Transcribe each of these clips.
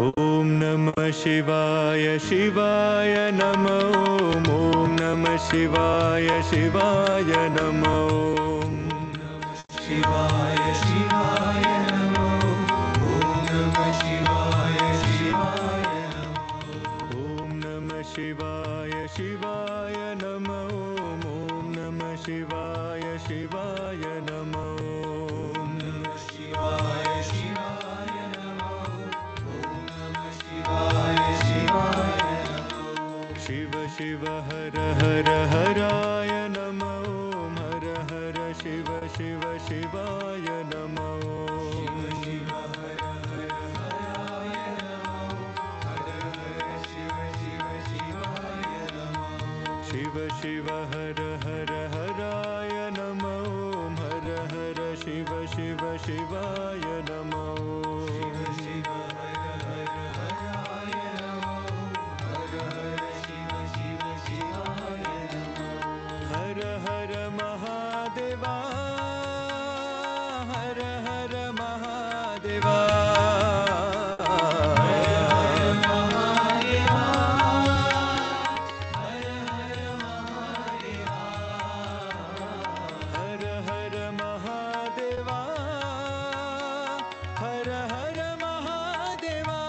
ओम नमः शिवाय शिवाय नमो। ओम नमः शिवाय शिवाय नमो। शिवाय शिवाय नमो। ओम नमः शिवाय शिवाय नमो। ओम नमः शिवाय शिवाय नमो। ओम नमः शिवाय शिवाय नमो। ओम नमः शिवाय शिवाय नमो। ओम नमः शिवाय शिवाय नमो। शिव शिव हर हर हराय नमो। हर हर शिव शिव शिवाय नमो। शिव शिव हर हर हराय नमो। हर हर शिव शिव शिवाय नमो। शिव शिव हर हर हराय नमो। हर हर शिव शिव शिवाय नमो। शिव शिव हर हर हराय नमो। हर हर शिव शिव शिवाय नमो। हर हर महादेवा। हर हर महादेवा। हर हर महादेवा। हर हर महादेवा। हर हर महादेवा।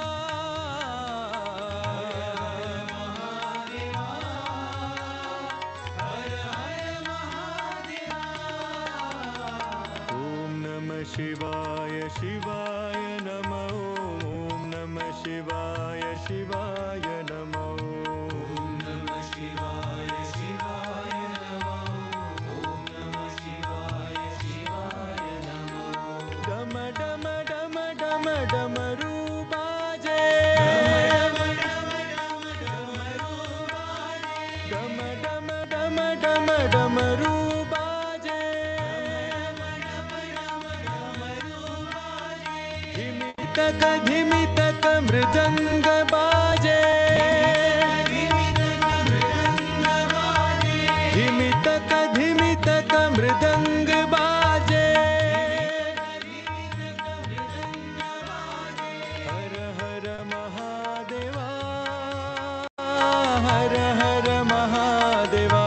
ओम नमः शिवाय शिवाय नमो। ओम नमः शिवाय शिवाय नमो। ओम नमः शिवाय शिवाय नमो। ओम नमः शिवाय शिवाय नमो। डम डम डम डम डमरू बाजे। डम डम डम डम डमरू बाजे। धिमि तक मृदंग बाजे। धिमि तक मृदंग बाजे। हर हर महादेवा। हर हर महादेवा।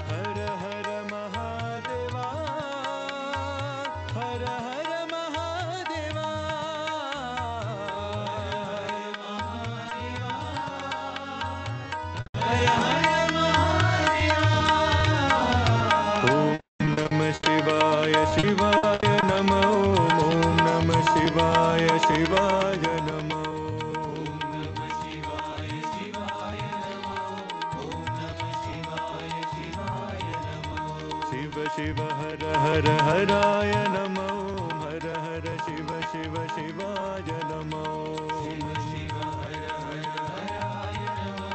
हर हर महादेवा। हर हर महादेवा। ओम नमः शिवाय शिवाय नमो। ओम नमः शिवाय शिवाय नमो। ओम नमः शिवाय शिवाय नमो। ओम नमः शिवाय शिवाय नमो। शिव शिव हर हर हराय नमो। हर हर शिव शिव शिवाय नमो। शिव शिव हर हर हराय नमो।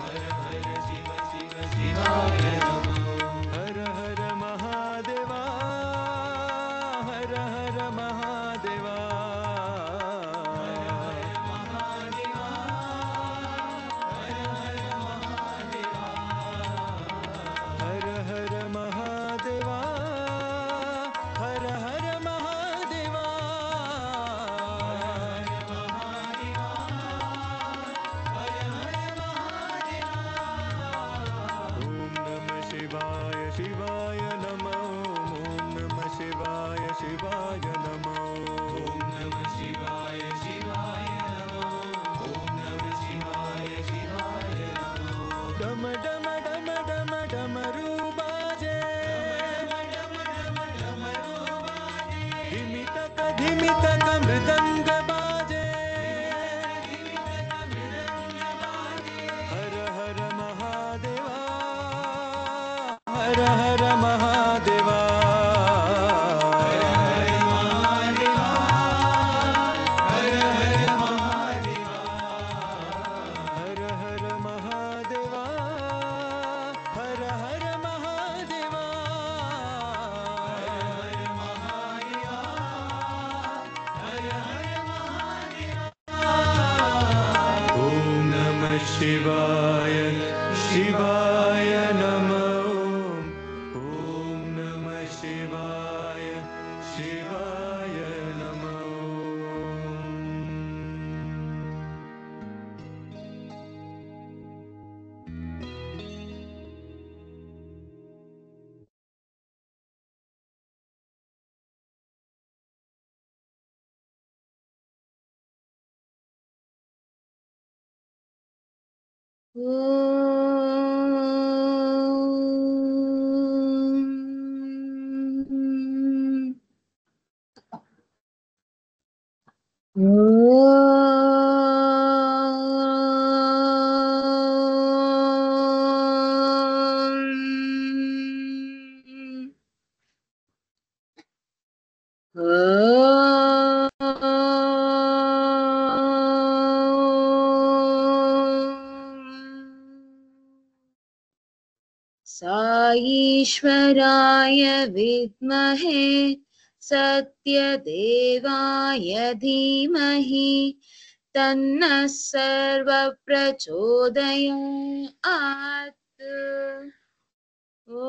हर हर शिव शिव शिवाय नमो। हर हर महादेवा। हर हर महादेवा। हर हर महादेवा। हर हर महादेवा। हर हर महादेवा। हर हर शिवाय शिवाय नमः ॐ नमः शिवाय शिवाय नमः साईश्वराय विद्महे सत्यदेवाय धीमहि तन्नः सर्वप्रचोदयात् ॐ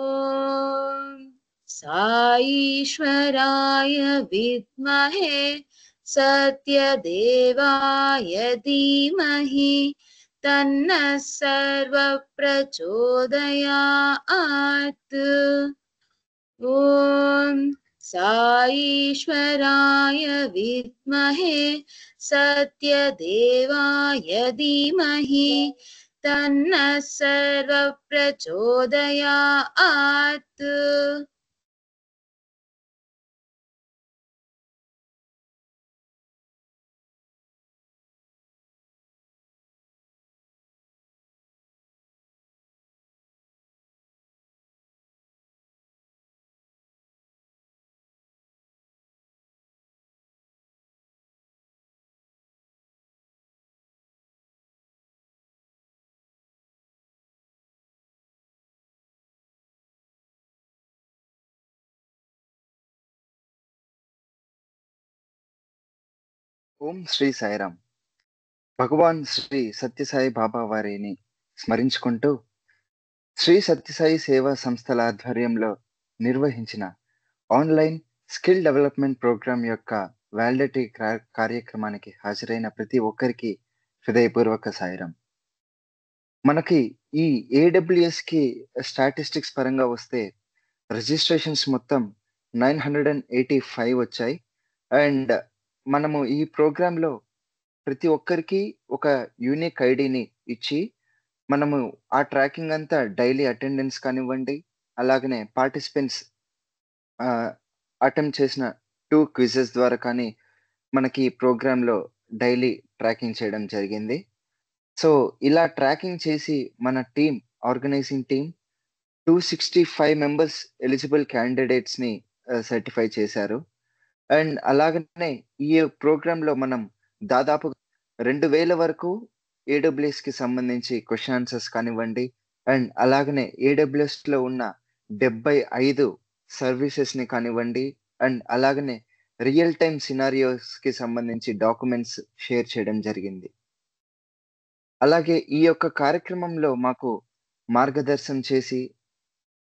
साईश्वराय विद्महे सत्यदेवाय धीमहि तन्नः सर्वप्रचोदयात् ॐ साईश्वराय विद्महे सत्यदेवाय धीमहि तन्नः सर्वप्रचोदयात् ఓం శ్రీ సాయిరామ్. భగవాన్ శ్రీ సత్యసాయి బాబా వారిని స్మరించుకుంటూ శ్రీ సత్యసాయి సేవా సంస్థల ఆధ్వర్యంలో నిర్వహించిన ఆన్లైన్ స్కిల్ డెవలప్మెంట్ ప్రోగ్రాం యొక్క వ్యాలిడిటీ కార్యక్రమానికి హాజరైన ప్రతి ఒక్కరికి హృదయపూర్వక సాయిరామ్. మనకి ఈ ఏడబ్ల్యూఎస్కి స్టాటిస్టిక్స్ పరంగా వస్తే రిజిస్ట్రేషన్స్ మొత్తం 985 వచ్చాయి. అండ్ మనము ఈ ప్రోగ్రాంలో ప్రతి ఒక్కరికి ఒక యూనిక్ ఐడిని ఇచ్చి మనము ఆ ట్రాకింగ్ అంతా డైలీ అటెండెన్స్ కానివ్వండి, అలాగనే పార్టిసిపెంట్స్ అటెంప్ట్ చేసిన 2 క్విజెస్ ద్వారా కానీ మనకి ఈ ప్రోగ్రాంలో డైలీ ట్రాకింగ్ చేయడం జరిగింది. సో ఇలా ట్రాకింగ్ చేసి మన team, organising team 265 members eligible క్యాండిడేట్స్ని సర్టిఫై చేశారు. అండ్ అలాగనే ఈ ప్రోగ్రాంలో మనం దాదాపు 2000 వరకు ఏడబ్ల్యూఎస్కి సంబంధించి క్వశ్చన్ ఆన్సర్స్ కానివ్వండి, అండ్ అలాగనే ఏడబ్ల్యూఎస్లో ఉన్న 75 సర్వీసెస్ని కానివ్వండి, అండ్ అలాగనే రియల్ టైమ్ సినారియోస్కి సంబంధించి డాక్యుమెంట్స్ షేర్ చేయడం జరిగింది. అలాగే ఈ యొక్క కార్యక్రమంలో మాకు మార్గదర్శనం చేసి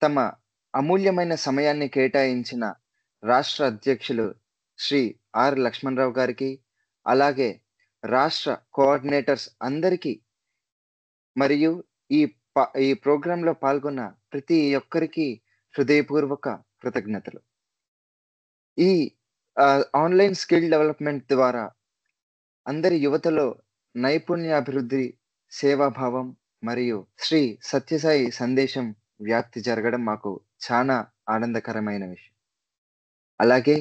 తమ అమూల్యమైన సమయాన్ని కేటాయించిన రాష్ట్ర అధ్యక్షులు శ్రీ ఆర్ లక్ష్మణరావు గారికి, అలాగే రాష్ట్ర కోఆర్డినేటర్స్ అందరికీ, మరియు ఈ ప్రోగ్రాంలో పాల్గొన్న ప్రతి ఒక్కరికి హృదయపూర్వక కృతజ్ఞతలు. ఈ ఆన్లైన్ స్కిల్ డెవలప్మెంట్ ద్వారా అందరి యువతలో నైపుణ్యాభివృద్ధి, సేవాభావం మరియు శ్రీ సత్యసాయి సందేశం వ్యాప్తి జరగడం మాకు చాలా ఆనందకరమైన విషయం. అలాగే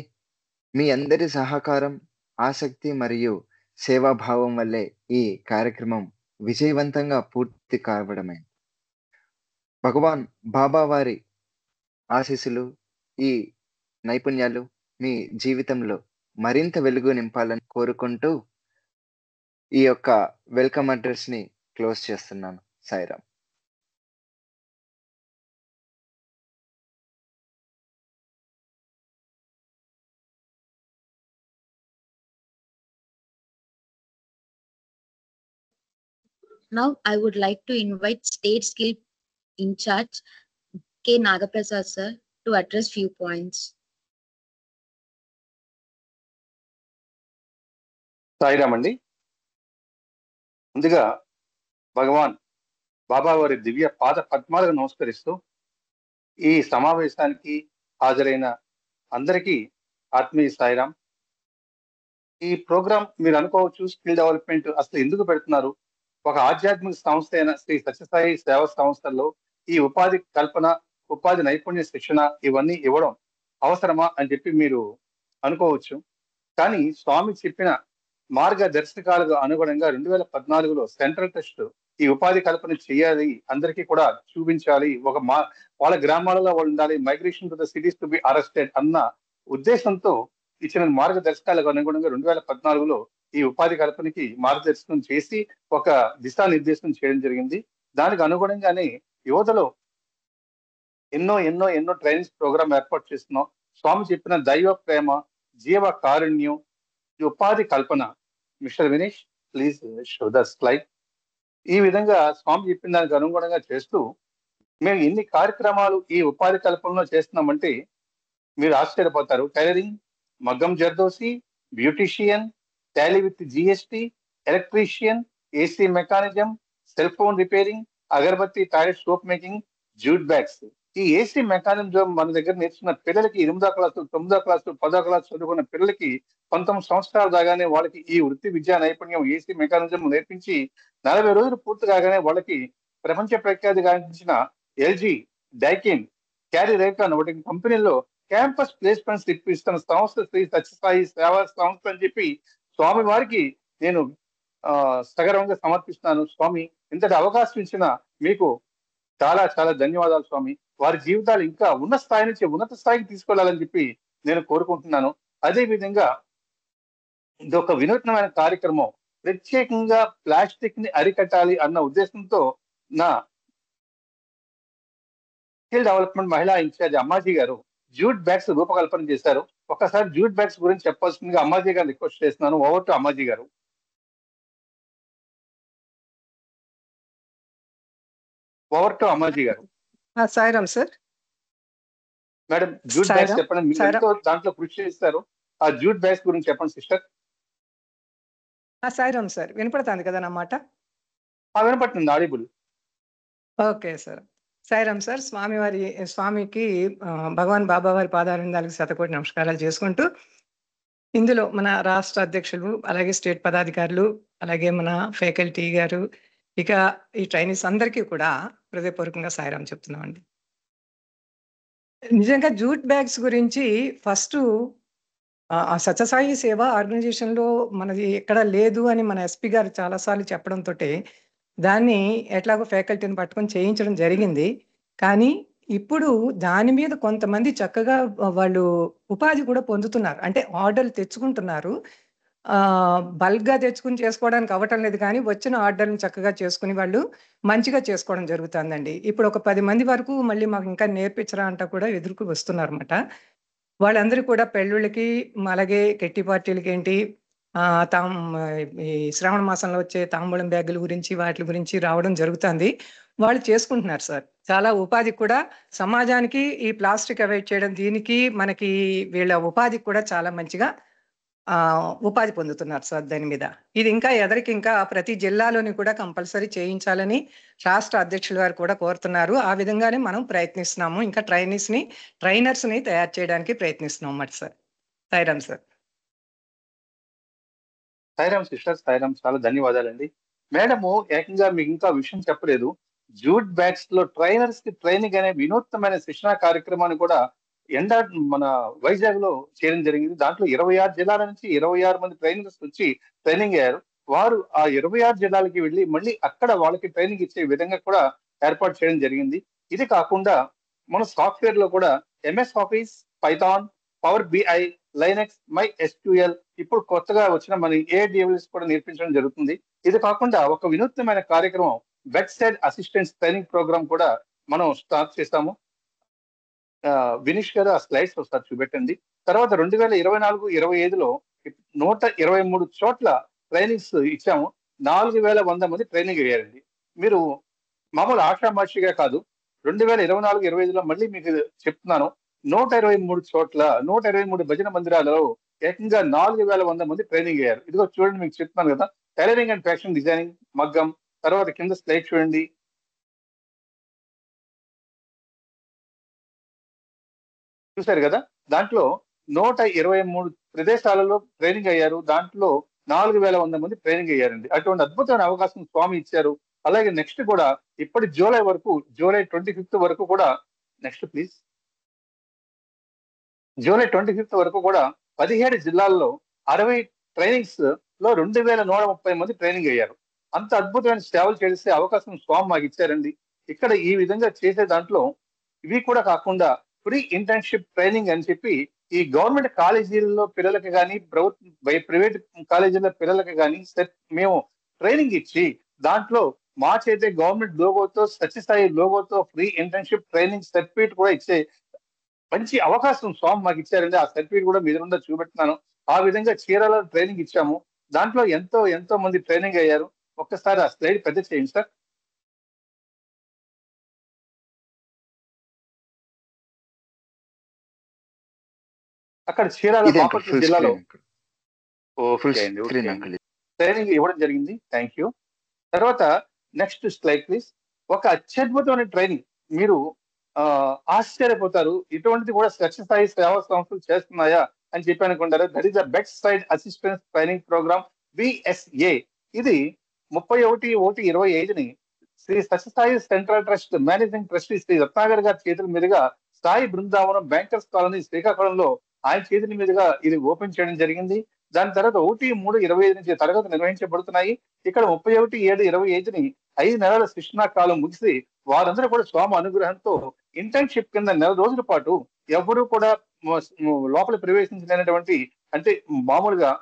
మీ అందరి సహకారం, ఆసక్తి మరియు సేవాభావం వల్లే ఈ కార్యక్రమం విజయవంతంగా పూర్తి కావడమే. భగవాన్ బాబా వారి ఆశీస్సులు, ఈ నైపుణ్యాలు మీ జీవితంలో మరింత వెలుగు నింపాలని కోరుకుంటూ ఈ యొక్క వెల్కమ్ అడ్రస్ని క్లోజ్ చేస్తున్నాను. Sairam. Now I would like to invite State Skill in charge K. Nagaprasad sir to address few points. Sairam అండి. ముందుగా భగవాన్ బాబా వారి దివ్య పాద పద్మాలకు నమస్కరిస్తూ ఈ సమావేశానికి హాజరైన అందరికీ ఆత్మీయ సాయిరామ్. ఈ ప్రోగ్రాం మీరు అనుకోవచ్చు, స్కిల్ డెవలప్మెంట్ అసలు ఎందుకు పెడుతున్నారు? ఒక ఆధ్యాత్మిక సంస్థ అయిన శ్రీ సత్యసాయి సేవా సంస్థల్లో ఈ ఉపాధి కల్పన, ఉపాధి నైపుణ్య శిక్షణ ఇవన్నీ ఇవ్వడం అవసరమా అని చెప్పి మీరు అనుకోవచ్చు. కానీ స్వామి చెప్పిన మార్గదర్శకాలకు అనుగుణంగా 2014లో సెంట్రల్ ట్రస్ట్ ఈ ఉపాధి కల్పన చేయాలి, అందరికీ కూడా చూపించాలి, వాళ్ళ గ్రామాలలో వాళ్ళు ఉండాలి, migration to the cities to be arrested అన్న ఉద్దేశంతో ఇచ్చిన మార్గదర్శకాలకు అనుగుణంగా 2014లో ఈ ఉపాధి కల్పనకి మార్గదర్శకం చేసి ఒక దిశానిర్దేశం చేయడం జరిగింది. దానికి అనుగుణంగానే యువతలో ఎన్నో ఎన్నో ఎన్నో ట్రైనింగ్స్ ప్రోగ్రామ్ ఏర్పాటు చేస్తున్నాం. స్వామి చెప్పిన దైవ ప్రేమ, జీవ కారుణ్యం, ఈ ఉపాధి కల్పన. Mister Vineesh, please show the slide. ఈ విధంగా స్వామి చెప్పిన దానికి అనుగుణంగా చేస్తూ మేము ఎన్ని కార్యక్రమాలు ఈ ఉపాధి కల్పనలో చేస్తున్నామంటే మీరు ఆశ్చర్యపోతారు. టైలరింగ్, మగ్గం zardozi, beautician, Tally with GST, electrician, AC mechanism, cell phone repairing, agarbatti, toilet soap making, jute bags. ఈ ఏసీ మెకానిజం మన దగ్గర నేర్చుకున్న పిల్లలకి 8వ క్లాసు, 9వ క్లాసు, 10వ క్లాసు చదువుకున్న పిల్లలకి 19 సంవత్సరాలు దాగానే వాళ్ళకి ఈ వృత్తి విద్యా నైపుణ్యం ఏసీ మెకానిజం నేర్పించి 40 రోజులు పూర్తి కాగానే వాళ్ళకి ప్రపంచ ప్రఖ్యాతి గాంచిన ఎల్జీ, డైకిన్, క్యారీ రేకాన్ ఒకటి కంపెనీల్లో క్యాంపస్ ప్లేస్మెంట్స్ ఇప్పిస్తున్న సంస్థ శ్రీ సత్యసాయి సేవా సంస్థ అని చెప్పి స్వామి వారికి నేను సగర్వంగా సమర్పిస్తున్నాను. స్వామి, ఇంతటి అవకాశం ఇచ్చిన మీకు చాలా చాలా ధన్యవాదాలు స్వామి. వారి జీవితాలు ఇంకా ఉన్న స్థాయి నుంచి ఉన్నత స్థాయికి తీసుకెళ్లాలని చెప్పి నేను కోరుకుంటున్నాను. అదే విధంగా ఇది ఒక వినూత్నమైన కార్యక్రమం. ప్రత్యేకంగా ప్లాస్టిక్ ని అరికట్టాలి అన్న ఉద్దేశంతో నా స్కిల్ డెవలప్మెంట్ మహిళా ఇన్ఛార్జ్ అమ్మాజీ గారు జూట్ బ్యాగ్స్ రూపకల్పన చేశారు. ఒక్కసారి జూట్ బ్యాగ్స్ గురించి చెప్పాల్సిందిగా అమ్మాజీ గారు రిక్వెస్ట్ చేస్తున్నాను. ఓవర్ టు అమ్మాజీ గారు. ఓవర్ టు అమ్మాజీ గారు. Sairam sir. Madam, jute bags చెప్పండి. మీరు దాంట్లో కృషి చేస్తారు. ఆ జూట్ బ్యాగ్స్ గురించి చెప్పండి సిస్టర్. సాయిరామ్ సార్, వినపడుతుంది కదా నా మాట? వినపడుతుంది, audible. Okay sir. Sairam sir. స్వామికి భగవాన్ బాబా వారి పాదారందాలకు శతకోటి నమస్కారాలు చేసుకుంటూ, ఇందులో మన రాష్ట్ర అధ్యక్షులు, అలాగే స్టేట్ పదాధికారులు, అలాగే మన ఫ్యాకల్టీ గారు, ఇక ఈ ట్రైనీస్ అందరికీ కూడా హృదయపూర్వకంగా సాయిరామ్ చెప్తున్నామండి. నిజంగా జూట్ బ్యాగ్స్ గురించి ఫస్ట్ సత్యసాయి సేవ ఆర్గనైజేషన్లో మనది ఎక్కడ లేదు అని మన ఎస్పీ గారు చాలాసార్లు చెప్పడంతో దాన్ని ఎట్లాగో ఫ్యాకల్టీని పట్టుకొని చేయించడం జరిగింది. కానీ ఇప్పుడు దాని మీద కొంతమంది చక్కగా వాళ్ళు ఉపాధి కూడా పొందుతున్నారు. అంటే ఆర్డర్లు తెచ్చుకుంటున్నారు. బల్క్గా తెచ్చుకుని చేసుకోవడానికి అవ్వటం లేదు, కానీ వచ్చిన ఆర్డర్ని చక్కగా చేసుకుని వాళ్ళు మంచిగా చేసుకోవడం జరుగుతుందండి. ఇప్పుడు ఒక 10 మంది వరకు మళ్ళీ మాకు ఇంకా నేర్పించరా అంట కూడా ఎదురుకు వస్తున్నారు అన్నమాట. వాళ్ళందరూ కూడా పెళ్ళిళ్ళకి, అలాగే కెట్టి పార్టీలకి ఏంటి, ఈ శ్రావణ మాసంలో వచ్చే తాంబూలం బ్యాగుల గురించి వాటి గురించి రావడం జరుగుతుంది. వాళ్ళు చేసుకుంటున్నారు సార్. చాలా ఉపాధి కూడా సమాజానికి ఈ ప్లాస్టిక్ అవాయిడ్ చేయడం, దీనికి మనకి వీళ్ళ ఉపాధికి కూడా చాలా మంచిగా ఉపాధి పొందుతున్నారు సార్ దాని మీద. ఇది ఇంకా ఇంకా ప్రతి జిల్లాలోని కూడా కంపల్సరీ చేయించాలని రాష్ట్ర అధ్యక్షుల వారు కూడా కోరుతున్నారు. ఆ విధంగానే మనం ప్రయత్నిస్తున్నాము. ఇంకా ట్రైనర్స్ ని తయారు చేయడానికి ప్రయత్నిస్తున్నాం అన్నమాట sir. Sairam sir. Sairam sister, Sairam, చాలా ధన్యవాదాలండి. మేడము ఏకంగా మీకు ఇంకా విషయం చెప్పలేదు. జూట్ బ్యాగ్స్ లో ట్రైనర్స్ కి ట్రైనింగ్ అనే వినూత్నమైన శిక్షణ కార్యక్రమాన్ని కూడా మన వైజాగ్ లో చేయడం జరిగింది. దాంట్లో 26 జిల్లాల నుంచి 26 మంది ట్రైనర్స్ వచ్చి ట్రైనింగ్ అయ్యారు. వారు ఆ 26 జిల్లాలకి వెళ్ళి మళ్ళీ అక్కడ వాళ్ళకి ట్రైనింగ్ ఇచ్చే విధంగా కూడా ఏర్పాటు చేయడం జరిగింది. ఇది కాకుండా మన సాఫ్ట్వేర్ లో కూడా MS Office, Python, Power BI, Linux, MySQL, ఇప్పుడు కొత్తగా వచ్చిన మన ఏడబ్ల్యూఎస్ కూడా నేర్పించడం జరుగుతుంది. ఇది కాకుండా ఒక వినూత్నమైన కార్యక్రమం web side assistants training programme కూడా మనం స్టార్ట్ చేస్తాము. వినీష్ గారు ఆ స్లైడ్స్ ఒకసారి చూపెట్టండి. తర్వాత 2024-25లో 123 చోట్ల ట్రైనింగ్స్ ఇచ్చాము. 4,100 మంది ట్రైనింగ్ అయ్యారండి. మీరు మామూలు ఆషామాషిగా కాదు, 2024-25లో మళ్ళీ మీకు చెప్తున్నాను, 123 చోట్ల 123 భజన మందిరాలలో ఏకంగా 4,100 మంది ట్రైనింగ్ అయ్యారు. ఇదిగో చూడండి, మీకు చెప్తున్నాను కదా, టైలరింగ్ అండ్ ఫ్యాషన్ డిజైనింగ్ మగ్గం, తర్వాత కింద స్లైడ్ చూడండి. చూశారు కదా, దాంట్లో 123 ప్రదేశాలలో ట్రైనింగ్ అయ్యారు. దాంట్లో 4,100 మంది ట్రైనింగ్ అయ్యారండి. అటువంటి అద్భుతమైన అవకాశం స్వామి ఇచ్చారు. అలాగే నెక్స్ట్ కూడా ఇప్పటి జూలై 25th వరకు కూడా, నెక్స్ట్ ప్లీజ్, జూలై 25th వరకు కూడా 17 జిల్లాల్లో 60 ట్రైనింగ్స్ లో 2,130 మంది ట్రైనింగ్ అయ్యారు. అంత అద్భుతమైన సేవలు చేసే అవకాశం స్వామి మాకు ఇచ్చారండి. ఇక్కడ ఈ విధంగా చేసే దాంట్లో ఇవి కూడా కాకుండా ఫ్రీ ఇంటర్న్షిప్ ట్రైనింగ్ అని చెప్పి ఈ గవర్నమెంట్ కాలేజీల్లో పిల్లలకి కానీ ప్రైవేట్ కాలేజీల పిల్లలకి కానీ మేము ట్రైనింగ్ ఇచ్చి దాంట్లో మా చేతే గవర్నమెంట్ లోగోతో, సత్యసాయి లోగోతో ఫ్రీ ఇంటర్న్షిప్ ట్రైనింగ్ సర్టిఫికేట్ కూడా ఇచ్చే మంచి అవకాశం స్వామి మాకు ఇచ్చారండి. ఆ సర్టిఫికేట్ కూడా మీ దగ్గర చూపెడుతున్నాను. ఆ విధంగా చీరాల ట్రైనింగ్ ఇచ్చాము. దాంట్లో ఎంతో మంది ట్రైనింగ్ అయ్యారు. ఒక్కసారి ఆ స్లైడ్ పెద్ద చేయండి సార్. అక్కడ చీరాల బాపట్ల జిల్లాలో ట్రైనింగ్ ఇవ్వడం జరిగింది. Thank you. తర్వాత నెక్స్ట్ స్లైడ్ ప్లీజ్. ఒక అత్యద్భుతమైన ట్రైనింగ్, మీరు ఆశ్చర్యపోతారు, ఇటువంటిది కూడా సత్యసాయి సేవా సంస్థలు చేస్తున్నాయా అని చెప్పి అనుకుంటారు. That is the best side assistance training programme BSA. ఇది 31/1/25 Shri Sathya Sai central trust managing trustee Shri Ratnakar గారి చేతుల మీదుగా సాయి బృందావనం బ్యాంకర్స్ కాలనీ శ్రీకాకుళంలో ఆయన చేతుల మీదుగా ఇది ఓపెన్ చేయడం జరిగింది. దాని తర్వాత 1/3/25 నుంచి తరగతులు నిర్వహించబడుతున్నాయి. ఇక్కడ 31/7/25 5 నెలల శిక్షణా కాలం ముగిసి వారందరూ కూడా స్వామి అనుగ్రహంతో ఇంటర్న్షిప్ కింద 4 రోజుల పాటు ఎవరు కూడా లోపల ప్రవేశించలేనటువంటి, అంటే మామూలుగా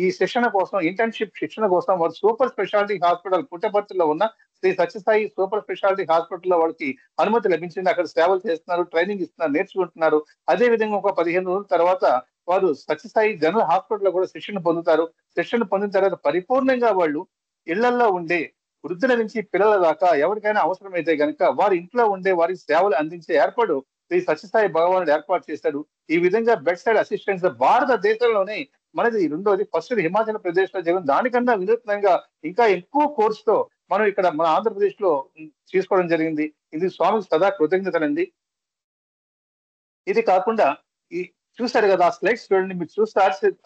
ఈ శిక్షణ కోసం, ఇంటర్న్షిప్ శిక్షణ కోసం వారు సూపర్ స్పెషాలిటీ హాస్పిటల్ పుట్టపర్తిలో ఉన్న శ్రీ సత్యసాయి సూపర్ స్పెషాలిటీ హాస్పిటల్లో వాళ్ళకి అనుమతి లభించింది. అక్కడ సేవలు చేస్తున్నారు, ట్రైనింగ్ ఇస్తున్నారు, నేర్చుకుంటున్నారు. అదే విధంగా ఒక 15 రోజుల తర్వాత వారు సత్యసాయి జనరల్ హాస్పిటల్లో కూడా శిక్షణ పొందుతారు. శిక్షణ పొందిన తర్వాత పరిపూర్ణంగా వాళ్ళు ఇళ్లలో ఉండే వృద్ధుల నుంచి పిల్లల దాకా ఎవరికైనా అవసరమైతే గనక వారి ఇంట్లో ఉండే వారికి సేవలు అందించే ఏర్పాటు శ్రీ సత్యసాయి భగవానుడు ఏర్పాటు చేశాడు. ఈ విధంగా బెడ్ సైడ్ అసిస్టెంట్స్ భారతదేశంలోనే మనది రెండోది, ఫస్ట్ హిమాచల్ ప్రదేశ్ లో జరిగింది. దానికన్నా వినూత్నంగా ఇంకా ఎక్కువ కోర్సుతో మనం ఇక్కడ మన ఆంధ్రప్రదేశ్ లో తీసుకోవడం జరిగింది. ఇది స్వామికి సదా కృతజ్ఞతలండి. ఇది కాకుండా ఈ చూశారు కదా ఆ స్లైడ్స్ చూడండి, మీరు చూస్తే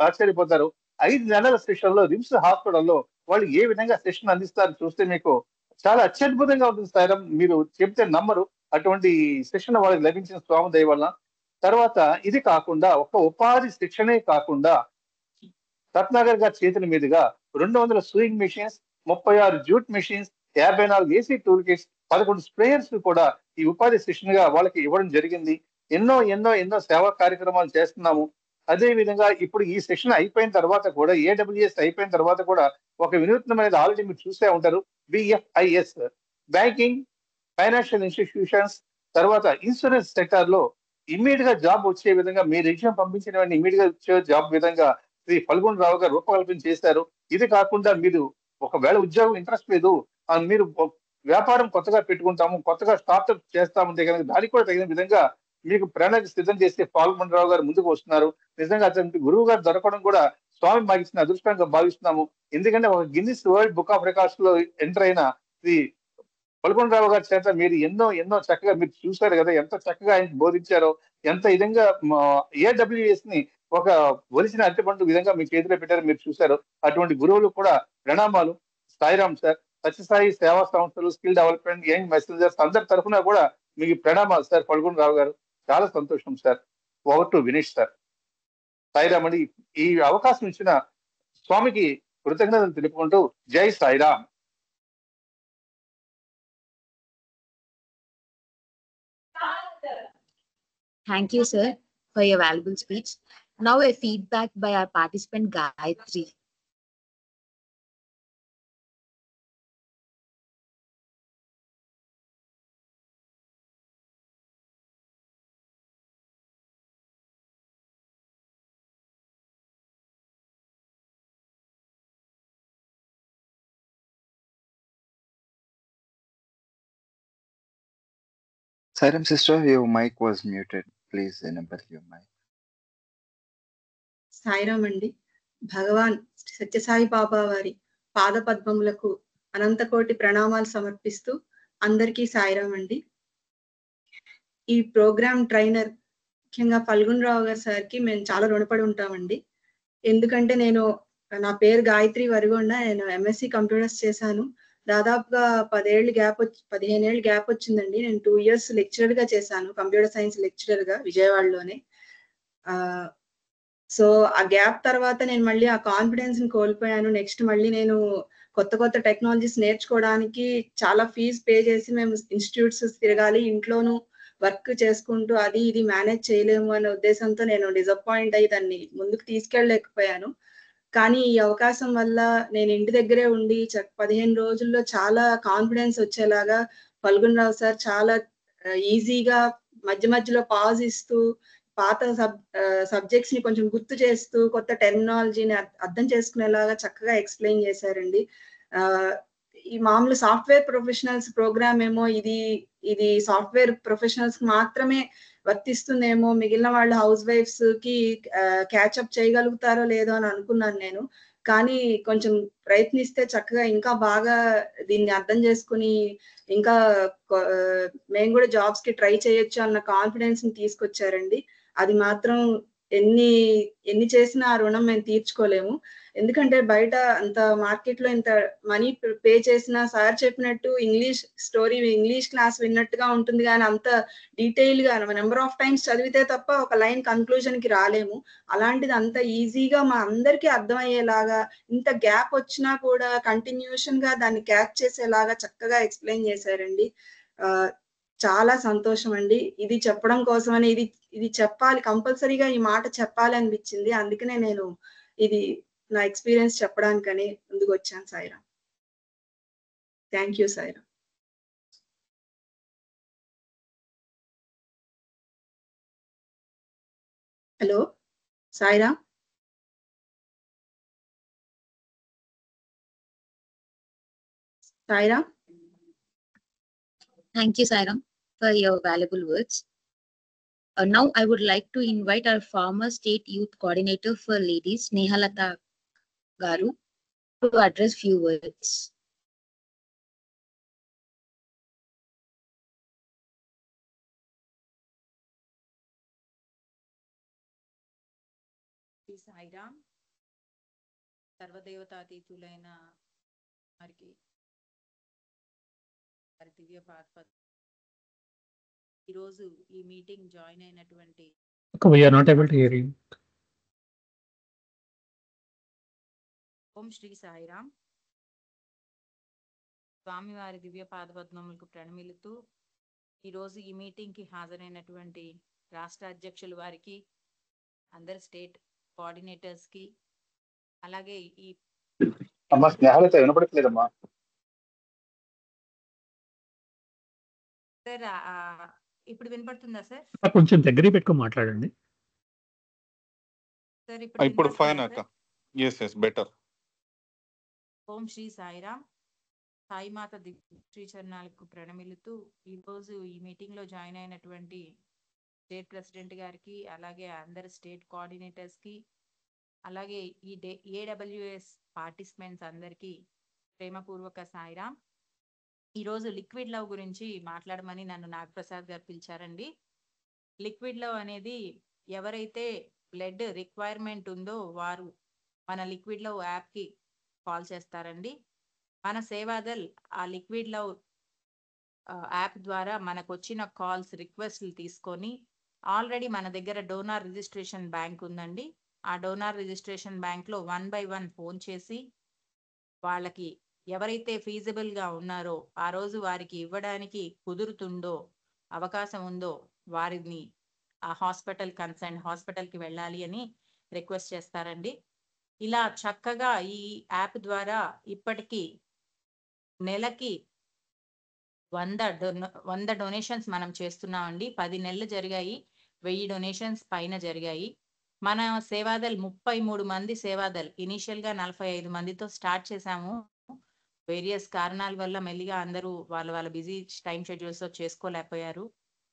ఆశ్చర్యపోతారు. 5 నెలల సెషన్లో రిమ్స్ హాస్పిటల్లో వాళ్ళు ఏ విధంగా సెషన్ అందిస్తారు చూస్తే మీకు చాలా అత్యద్భుతంగా ఉంటుంది సార్. మీరు చెప్తే నమ్మరు, అటువంటి శిక్షణ వాళ్ళకి లభించిన స్వామి దయ వల్ల. తర్వాత ఇది కాకుండా ఒక ఉపాధి శిక్షణే కాకుండా రత్నాకర్ గారి చేతుల మీదుగా 200 sewing machines, 36 jute machines, 54 AC tool kits, 11 sprayers కూడా ఈ ఉపాధి శిక్షణగా వాళ్ళకి ఇవ్వడం జరిగింది. ఎన్నో సేవా కార్యక్రమాలు చేస్తున్నాము. అదే విధంగా ఇప్పుడు ఈ శిక్షణ అయిపోయిన తర్వాత కూడా, AWS అయిపోయిన తర్వాత కూడా ఒక వినూత్నమైనది ఆల్రెడీ మీరు చూసే ఉంటారు, BFIS బ్యాంకింగ్, ఫైనాన్షియల్ ఇన్స్టిట్యూషన్స్, తర్వాత ఇన్సూరెన్స్ సెక్టర్ లో ఇమ్మీడియట్ గా జాబ్ వచ్చే విధంగా మీ రెజ్యూమ్ పంపించిన వాడిని ఇమ్మీడియట్ గా వచ్చే జాబ్ విధంగా శ్రీ ఫల్గుణ రావు గారు రూపకల్పన చేశారు. ఇది కాకుండా మీరు ఒకవేళ ఉద్యోగం ఇంట్రెస్ట్ లేదు, మీరు వ్యాపారం కొత్తగా పెట్టుకుంటాము, కొత్తగా స్టార్ట్అప్ చేస్తామంటే కనుక దానికి కూడా తగిన విధంగా మీకు ప్రణాళిక సిద్ధం చేస్తే ఫల్గుణ రావు గారు ముందుకు వస్తున్నారు. నిజంగా అతనికి గురువు గారు దొరకడం కూడా స్వామి మాకు ఇచ్చిన అదృష్టంగా భావిస్తున్నాము. ఎందుకంటే ఒక Guinness world book of records లో ఎంటర్ అయిన శ్రీ ఫల్గుణ రావు గారి చేత మీరు ఎన్నో చక్కగా మీరు చూశారు కదా, ఎంత చక్కగా ఆయన బోధించారో, ఎంత విధంగా AWS ని ఒక ఒలిసిన అరటిపండు విధంగా మీ చేతిలో పెట్టారు, మీరు చూశారు. అటువంటి గురువులు కూడా ప్రణామాలు. సాయిరామ్ సార్. సత్యసాయి సేవా సంస్థలు, స్కిల్ డెవలప్మెంట్, యంగ్ మెసెంజర్స్ అందరి తరఫున కూడా మీకు ప్రణామాలు సార్ ఫల్గుణ రావు గారు. చాలా సంతోషం sir. Over to Vineesh sir. Sairam అండి. ఈ అవకాశం ఇచ్చిన స్వామికి కృతజ్ఞతలు తెలుపుకుంటూ జై Sairam. Thank you, sir, for your valuable speech. Now a feedback by our participant Gayatri. Saram sister, your mic was muted. Please enable your mic. Sairam అండి. భగవాన్ సత్యసాయి బాబా వారి పాద పద్మములకు అనంతకోటి ప్రణామాలు సమర్పిస్తూ అందరికీ సాయిరామ్ అండి. ఈ ప్రోగ్రామ్ ట్రైనర్ ముఖ్యంగా ఫల్గుణరావు గారు సార్కి మేము చాలా రుణపడి ఉంటామండి. ఎందుకంటే నా పేరు గాయత్రి వరిగొండ. నేను ఎంఎస్సి కంప్యూటర్స్ చేశాను. దాదాపుగా 15 ఏళ్ళు గ్యాప్ వచ్చిందండి. నేను 2 years లెక్చరర్ గా చేశాను, కంప్యూటర్ సైన్స్ లెక్చరర్ గా విజయవాడలోనే. సో ఆ గ్యాప్ తర్వాత నేను మళ్ళీ ఆ కాన్ఫిడెన్స్ ని కోల్పోయాను. నెక్స్ట్ మళ్ళీ నేను కొత్త టెక్నాలజీస్ నేర్చుకోవడానికి చాలా ఫీజు పే చేసి మేము ఇన్స్టిట్యూట్స్ తిరగాలి, ఇంట్లోనూ వర్క్ చేసుకుంటూ అది ఇది మేనేజ్ చేయలేము అనే ఉద్దేశంతో నేను డిసప్పాయింట్ అయ్యి దాన్ని ముందుకు తీసుకెళ్ళలేకపోయాను. కానీ ఈ అవకాశం వల్ల నేను ఇంటి దగ్గరే ఉండి 15 రోజుల్లో చాలా కాన్ఫిడెన్స్ వచ్చేలాగా ఫల్గుణరావు సార్ చాలా ఈజీగా మధ్య మధ్యలో పాజ్ ఇస్తూ పాత సబ్జెక్ట్స్ ని కొంచెం గుర్తు చేస్తూ కొత్త టెర్మినాలజీని అర్థం చేసుకునేలాగా చక్కగా ఎక్స్ప్లెయిన్ చేశారండి. ఈ మామూలు సాఫ్ట్వేర్ ప్రొఫెషనల్స్ ప్రోగ్రామ్ ఏమో ఇది సాఫ్ట్వేర్ ప్రొఫెషనల్స్ మాత్రమే వర్తిస్తుందేమో, మిగిలిన వాళ్ళు హౌస్ వైఫ్స్ కి క్యాచ్అప్ చేయగలుగుతారో లేదో అని అనుకున్నాను నేను. కానీ కొంచెం ప్రయత్నిస్తే చక్కగా ఇంకా బాగా దీన్ని అర్థం చేసుకుని ఇంకా మేము కూడా జాబ్స్ కి ట్రై చేయొచ్చు అన్న కాన్ఫిడెన్స్ ని తీసుకొచ్చారండి. అది మాత్రం ఎన్ని చేసినా ఆ రుణం మేము తీర్చుకోలేము. ఎందుకంటే బయట అంత మార్కెట్ లో ఇంత మనీ పే చేసినా సార్ చెప్పినట్టు ఇంగ్లీష్ క్లాస్ విన్నట్టుగా ఉంటుంది, కానీ అంత డీటెయిల్ గా నెంబర్ ఆఫ్ టైమ్స్ చదివితే తప్ప ఒక లైన్ కన్క్లూజన్ కి రాలేము. అలాంటిది అంత ఈజీగా మా అందరికీ అర్థమయ్యేలాగా, ఇంత గ్యాప్ వచ్చినా కూడా కంటిన్యూషన్ గా దాన్ని క్యాచ్ చేసేలాగా చక్కగా ఎక్స్ప్లెయిన్ చేశారండి. చాలా సంతోషం అండి. ఇది చెప్పడం కోసమని ఇది చెప్పాలి, కంపల్సరీగా ఈ మాట చెప్పాలి అనిపించింది. అందుకనే నేను ఇది నా ఎక్స్పీరియన్స్ చెప్పడానికని ముందుకు వచ్చాను. Sairam. Thank you Sairam. Hello Sairam. Sairam. Thank you, Sairam, for your valuable words. Now I would like to invite our former state youth coordinator for ladies, Nehalata Garu, to address few words. Sairam. సర్వదేవతాతీతులైన వారికి వారి దివ్య పాద ఈరోజు ఈ మీటింగ్ జాయిన్ అయినటువంటి We are not able to hear you. ఓం శ్రీ సాయిరామ్. స్వామివారి దివ్య పాదపద్మములకు ప్రణమిలుతూ ఈరోజు ఈ మీటింగ్ కి హాజరైనటువంటి రాష్ట్ర అధ్యక్షులు వారికి, అందరు స్టేట్ కోఆర్డినేటర్స్ కి, అలాగే ఈ అమ్మా స్నేహాలత వినపడట్లేదమ్మా. సార్ ఇప్పుడు వినపడుతుందా సార్? కొంచెం దగ్గర పెట్టుకొని మాట్లాడండి సార్. ఇప్పుడు ఫైన్ అక్క. yes better. ఓం శ్రీ సాయిరామ్. సాయిమాత శ్రీ చరణాలకు ప్రణమిలుతూ ఈరోజు ఈ మీటింగ్ లో జాయిన్ అయినటువంటి స్టేట్ ప్రెసిడెంట్ గారికి, అలాగే అందరు స్టేట్ కోఆర్డినేటర్స్ కి, అలాగే ఈ ఏడబ్ల్యూఎస్ పార్టిసిపెంట్స్ అందరికీ ప్రేమపూర్వక సాయిరామ్. ఈరోజు లిక్విడ్ లవ్ గురించి మాట్లాడమని నన్ను నాగప్రసాద్ గారు పిలిచారండి. లిక్విడ్ లవ్ అనేది ఎవరైతే బ్లడ్ రిక్వైర్మెంట్ ఉందో వారు మన లిక్విడ్ లవ్ యాప్ కి కాల్ చేస్తారండి. మన సేవాదల్ ఆ లిక్విడ్ లవ్ యాప్ ద్వారా మనకు వచ్చిన కాల్స్ రిక్వెస్ట్లు తీసుకొని, ఆల్రెడీ మన దగ్గర డోనార్ రిజిస్ట్రేషన్ బ్యాంక్ ఉందండి. ఆ డోనార్ రిజిస్ట్రేషన్ బ్యాంక్ లో 1 by 1 ఫోన్ చేసి వాళ్ళకి ఎవరైతే ఫీజిబుల్ గా ఉన్నారో, ఆ రోజు వారికి ఇవ్వడానికి కుదురుతుందో, అవకాశం ఉందో వారిని ఆ హాస్పిటల్ కి వెళ్ళాలి అని రిక్వెస్ట్ చేస్తారండి. ఇలా చక్కగా ఈ యాప్ ద్వారా ఇప్పటికీ నెలకి 100 డొనేషన్స్ మనం చేస్తున్నామండి. 10 నెలలు జరిగాయి, 1000 డొనేషన్స్ పైన జరిగాయి. మన సేవాదల్ 33 మంది సేవాదల్ ఇనిషియల్ గా 45 మందితో స్టార్ట్ చేశాము. వేరియస్ కారణాల వల్ల మెల్లిగా అందరూ వాళ్ళ బిజీ టైం షెడ్యూల్స్ తో చేసుకోలేకపోయారు.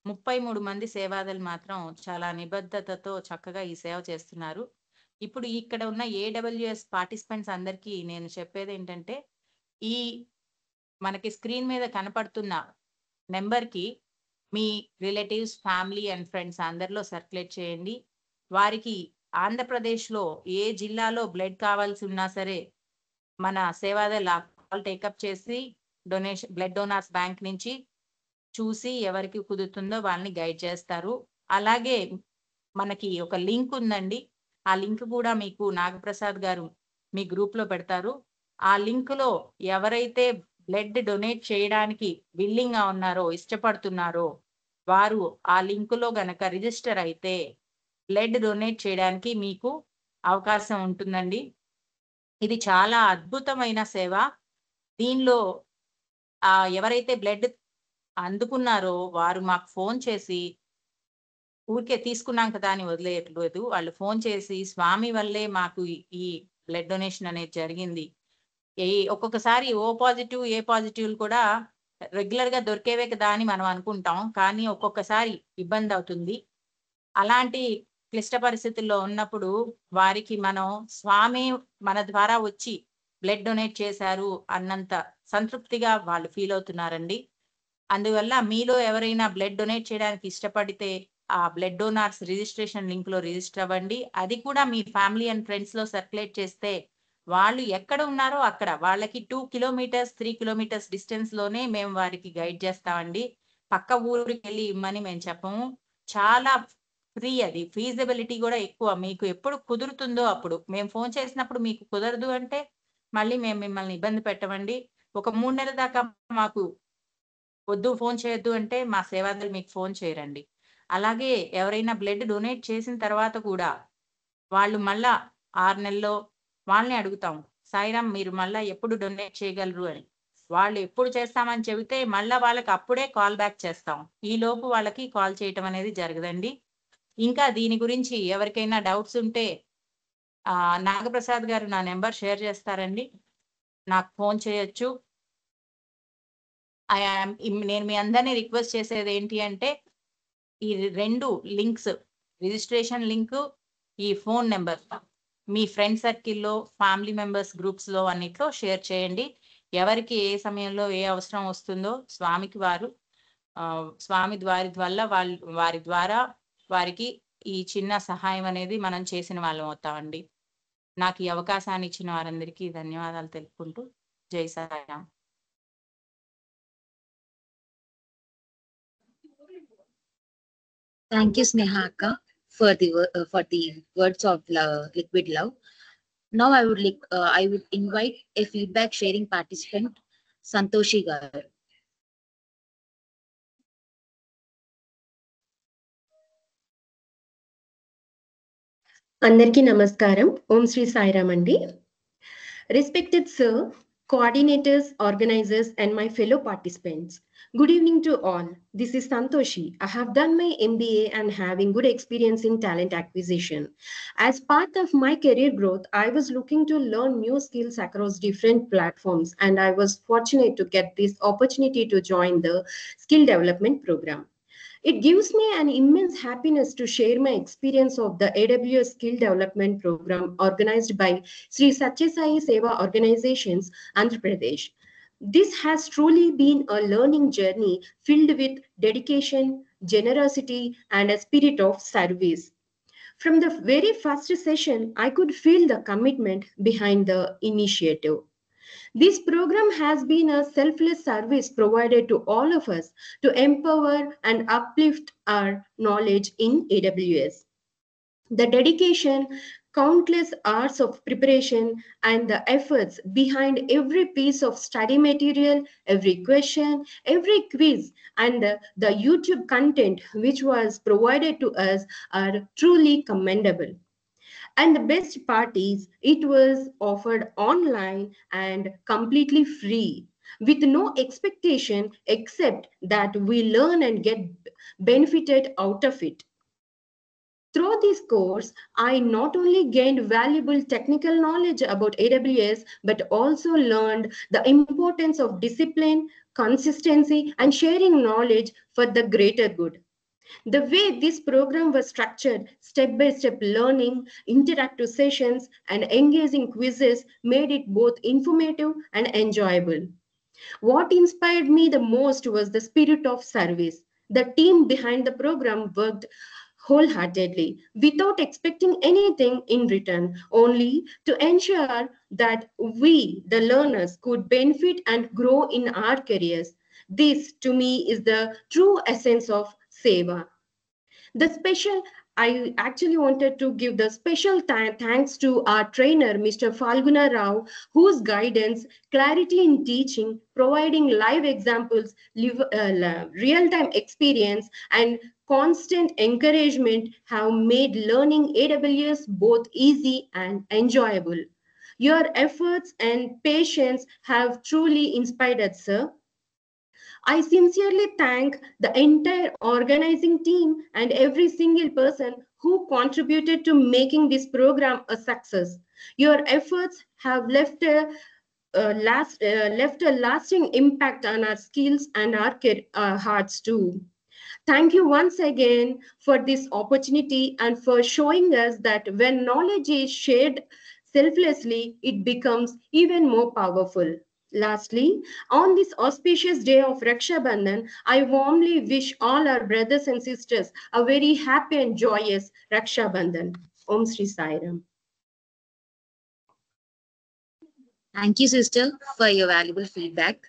33 మంది సేవాదాలు మాత్రం చాలా నిబద్ధతతో చక్కగా ఈ సేవ చేస్తున్నారు. ఇప్పుడు ఇక్కడ ఉన్న ఏడబ్ల్యూఎస్ పార్టిసిపెంట్స్ అందరికీ నేను చెప్పేది ఏంటంటే, ఈ మనకి స్క్రీన్ మీద కనపడుతున్న నెంబర్కి మీ రిలేటివ్స్, ఫ్యామిలీ అండ్ ఫ్రెండ్స్ అందరిలో సర్క్యులేట్ చేయండి. వారికి ఆంధ్రప్రదేశ్లో ఏ జిల్లాలో బ్లడ్ కావాల్సి ఉన్నా సరే మన సేవాదల్ కాల్ టేకప్ చేసి బ్లడ్ డోనార్స్ బ్యాంక్ నుంచి చూసి ఎవరికి కుదురుతుందో వాళ్ళని గైడ్ చేస్తారు. అలాగే మనకి ఒక లింక్ ఉందండి. ఆ లింక్ కూడా మీకు నాగప్రసాద్ గారు మీ గ్రూప్ లో పెడతారు. ఆ లింక్ లో ఎవరైతే బ్లడ్ డొనేట్ చేయడానికి విల్లింగ్ గా ఉన్నారో, ఇష్టపడుతున్నారో వారు ఆ లింక్ లో గనక రిజిస్టర్ అయితే బ్లడ్ డొనేట్ చేయడానికి మీకు అవకాశం ఉంటుందండి. ఇది చాలా అద్భుతమైన సేవ. దీనిలో ఎవరైతే బ్లడ్ అందుకున్నారో వారు మాకు ఫోన్ చేసి, ఊరికే తీసుకున్నాం కదా అని వదిలేయట్లేదు, వాళ్ళు ఫోన్ చేసి స్వామి వల్లే మాకు ఈ బ్లడ్ డొనేషన్ అనేది జరిగింది. ఒక్కొక్కసారి ఓ పాజిటివ్, ఏ పాజిటివ్ కూడా రెగ్యులర్ గా దొరికేవే కదా అని మనం అనుకుంటాం, కానీ ఒక్కొక్కసారి ఇబ్బంది అవుతుంది. అలాంటి క్లిష్ట పరిస్థితుల్లో ఉన్నప్పుడు వారికి మనం స్వామి మన ద్వారా వచ్చి బ్లడ్ డొనేట్ చేశారు అన్నంత సంతృప్తిగా వాళ్ళు ఫీల్ అవుతున్నారండి. అందువల్ల మీలో ఎవరైనా బ్లడ్ డొనేట్ చేయడానికి ఇష్టపడితే ఆ బ్లడ్ డోనార్స్ రిజిస్ట్రేషన్ లింక్ లో రిజిస్టర్ అవ్వండి. అది కూడా మీ ఫ్యామిలీ అండ్ ఫ్రెండ్స్ లో సర్క్యులేట్ చేస్తే వాళ్ళు ఎక్కడ ఉన్నారో అక్కడ వాళ్ళకి 2 కిలోమీటర్స్ 3 కిలోమీటర్స్ డిస్టెన్స్ లోనే మేము వారికి గైడ్ చేస్తామండి. పక్క ఊరికి వెళ్ళి ఇమ్మని మేము చెప్పము. చాలా ఫ్రీ, అది ఫీజిబిలిటీ కూడా ఎక్కువ. మీకు ఎప్పుడు కుదురుతుందో అప్పుడు మేము ఫోన్ చేసినప్పుడు మీకు కుదరదు అంటే మళ్ళీ మేము మిమ్మల్ని ఇబ్బంది పెట్టమండి. ఒక 3 నెలల దాకా మాకు వద్దు, ఫోన్ చేయొద్దు అంటే మా సేవాదాలు మీకు ఫోన్ చేయరండి. అలాగే ఎవరైనా బ్లడ్ డొనేట్ చేసిన తర్వాత కూడా వాళ్ళు మళ్ళా 6 నెలల్లో వాళ్ళని అడుగుతాం, సాయిరామ్ మీరు మళ్ళా ఎప్పుడు డొనేట్ చేయగలరు అని. వాళ్ళు ఎప్పుడు చేస్తామని చెబితే మళ్ళా వాళ్ళకి అప్పుడే కాల్ బ్యాక్ చేస్తాం. ఈ లోపు వాళ్ళకి కాల్ చేయటం అనేది జరగదండి. ఇంకా దీని గురించి ఎవరికైనా డౌట్స్ ఉంటే నాగప్రసాద్ గారు నా నెంబర్ షేర్ చేస్తారండి, నాకు ఫోన్ చేయొచ్చు. నేను మీ అందరినీ రిక్వెస్ట్ చేసేది ఏంటి అంటే, ఈ 2 లింక్స్, రిజిస్ట్రేషన్ లింక్, ఈ ఫోన్ నెంబర్ మీ ఫ్రెండ్ సర్కిల్లో, ఫ్యామిలీ మెంబర్స్ గ్రూప్స్ లో అన్నిట్లో షేర్ చేయండి. ఎవరికి ఏ సమయంలో ఏ అవసరం వస్తుందో స్వామికి స్వామి వారి ద్వారా వారికి ఈ చిన్న సహాయం అనేది మనం చేసిన వాళ్ళం అవుతామండి. నాకు ఈ అవకాశాన్ని ఇచ్చిన వారందరికీ ధన్యవాదాలు తెలుపుకుంటూ జై Sairam. Thank you, Sneha Akka, for the words of liquid love. Now I would invite a feedback sharing participant, Santoshi Garu. Andarki namaskaram. Om Sri Sairam andi. Respected sir, coordinators, organizers, and my fellow participants, good evening to all. This is Santoshi. I have done my MBA and having good experience in talent acquisition. As part of my career growth, I was looking to learn new skills across different platforms, and I was fortunate to get this opportunity to join the skill development program. It gives me an immense happiness to share my experience of the AWS Skill Development Program organized by Sri Satya Sai Seva Organizations, Andhra Pradesh. This has truly been a learning journey filled with dedication, generosity, and a spirit of service. From the very first session, I could feel the commitment behind the initiative. This program has been a selfless service provided to all of us to empower and uplift our knowledge in AWS. The dedication, countless hours of preparation, and the efforts behind every piece of study material, every question, every quiz, and the YouTube content which was provided to us are truly commendable. And the best part is it was offered online and completely free, with no expectation except that we learn and get benefited out of it. Through this course, I not only gained valuable technical knowledge about AWS, but also learned the importance of discipline, consistency, and sharing knowledge for the greater good. The way this program was structured, step-by-step learning, interactive sessions, and engaging quizzes made it both informative and enjoyable. What inspired me the most was the spirit of service. The team behind the program worked wholeheartedly without expecting anything in return, only to ensure that we, the learners, could benefit and grow in our careers. This, to me, is the true essence of Seva. The special, I actually wanted to give the special thanks to our trainer, Mr. Falguna Rao, whose guidance, clarity in teaching, providing live examples, real-time experience, and constant encouragement have made learning AWS both easy and enjoyable. Your efforts and patience have truly inspired us, sir. I sincerely thank the entire organizing team and every single person who contributed to making this program a success. Your efforts have left a lasting impact on our skills and our hearts too. Thank you once again for this opportunity and for showing us that when knowledge is shared selflessly, it becomes even more powerful. Lastly, on this auspicious day of Raksha Bandhan, I warmly wish all our brothers and sisters a very happy and joyous Raksha Bandhan. Om Sri Sai Ram. Thank you, sister, for your valuable feedback.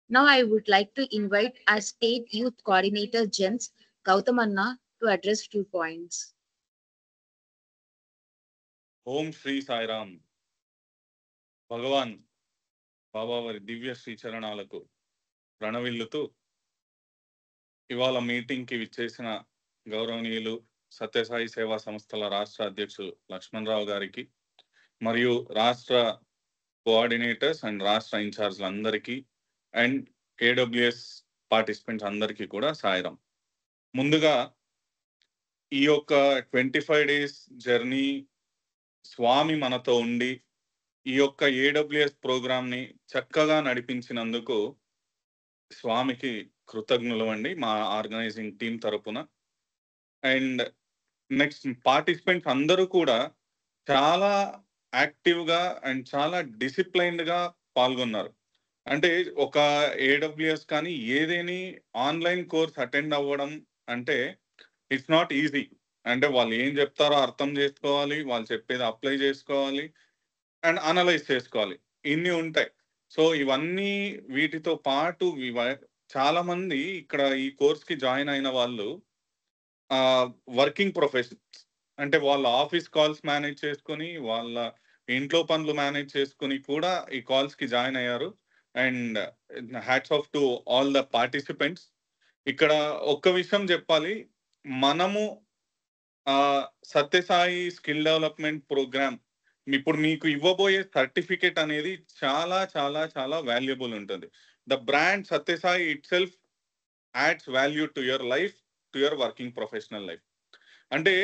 Now I would like to invite our State Youth Coordinator, Gens Gautamanna, to address 2 points. ఓం శ్రీ సాయిరామ్. భగవాన్ బాబా వారి దివ్య శ్రీ చరణాలకు ప్రణవిల్లుతూ ఇవాళ మీటింగ్కి విచ్చేసిన గౌరవనీయులు సత్యసాయి సేవా సంస్థల రాష్ట్ర అధ్యక్షులు లక్ష్మణరావు గారికి మరియు రాష్ట్ర కోఆర్డినేటర్స్ అండ్ రాష్ట్ర ఇన్ఛార్జ్లందరికీ అండ్ ఏడబ్ల్యూఎస్ పార్టిసిపెంట్స్ అందరికీ కూడా సాయిరాం. ముందుగా ఈ యొక్క 25 days జర్నీ స్వామి మనతో ఉండి ఈ యొక్క ఏడబ్ల్యూఎస్ ప్రోగ్రామ్ని చక్కగా నడిపించినందుకు స్వామికి కృతజ్ఞులు అండి మా ఆర్గనైజింగ్ టీం తరపున. అండ్ నెక్స్ట్ పార్టిసిపెంట్స్ అందరూ కూడా చాలా యాక్టివ్గా అండ్ చాలా డిసిప్లైన్డ్గా పాల్గొన్నారు. అంటే ఒక ఏడబ్ల్యూఎస్ కానీ ఏదేని ఆన్లైన్ కోర్స్ అటెండ్ అవ్వడం అంటే ఇట్స్ నాట్ ఈజీ. అంటే వాళ్ళు ఏం చెప్తారో అర్థం చేసుకోవాలి, వాళ్ళు చెప్పేది అప్లై చేసుకోవాలి అండ్ అనలైజ్ చేసుకోవాలి, ఇన్ని ఉంటాయి. సో ఇవన్నీ వీటితో పాటు చాలా మంది ఇక్కడ ఈ కోర్స్కి జాయిన్ అయిన వాళ్ళు వర్కింగ్ ప్రొఫెషనల్స్, అంటే వాళ్ళ ఆఫీస్ కాల్స్ మేనేజ్ చేసుకుని వాళ్ళ ఇంట్లో పనులు మేనేజ్ చేసుకుని కూడా ఈ కాల్స్కి జాయిన్ అయ్యారు. And hats off to all the participants. ఇక్కడ ఒక్క విషయం చెప్పాలి, మనము సత్యసాయి స్కిల్ డెవలప్మెంట్ ప్రోగ్రామ్ ఇప్పుడు మీకు ఇవ్వబోయే సర్టిఫికేట్ అనేది చాలా చాలా చాలా వాల్యుబుల్ ఉంటుంది. The brand Sathya Sai itself adds value to your life, to your working professional life. అంటే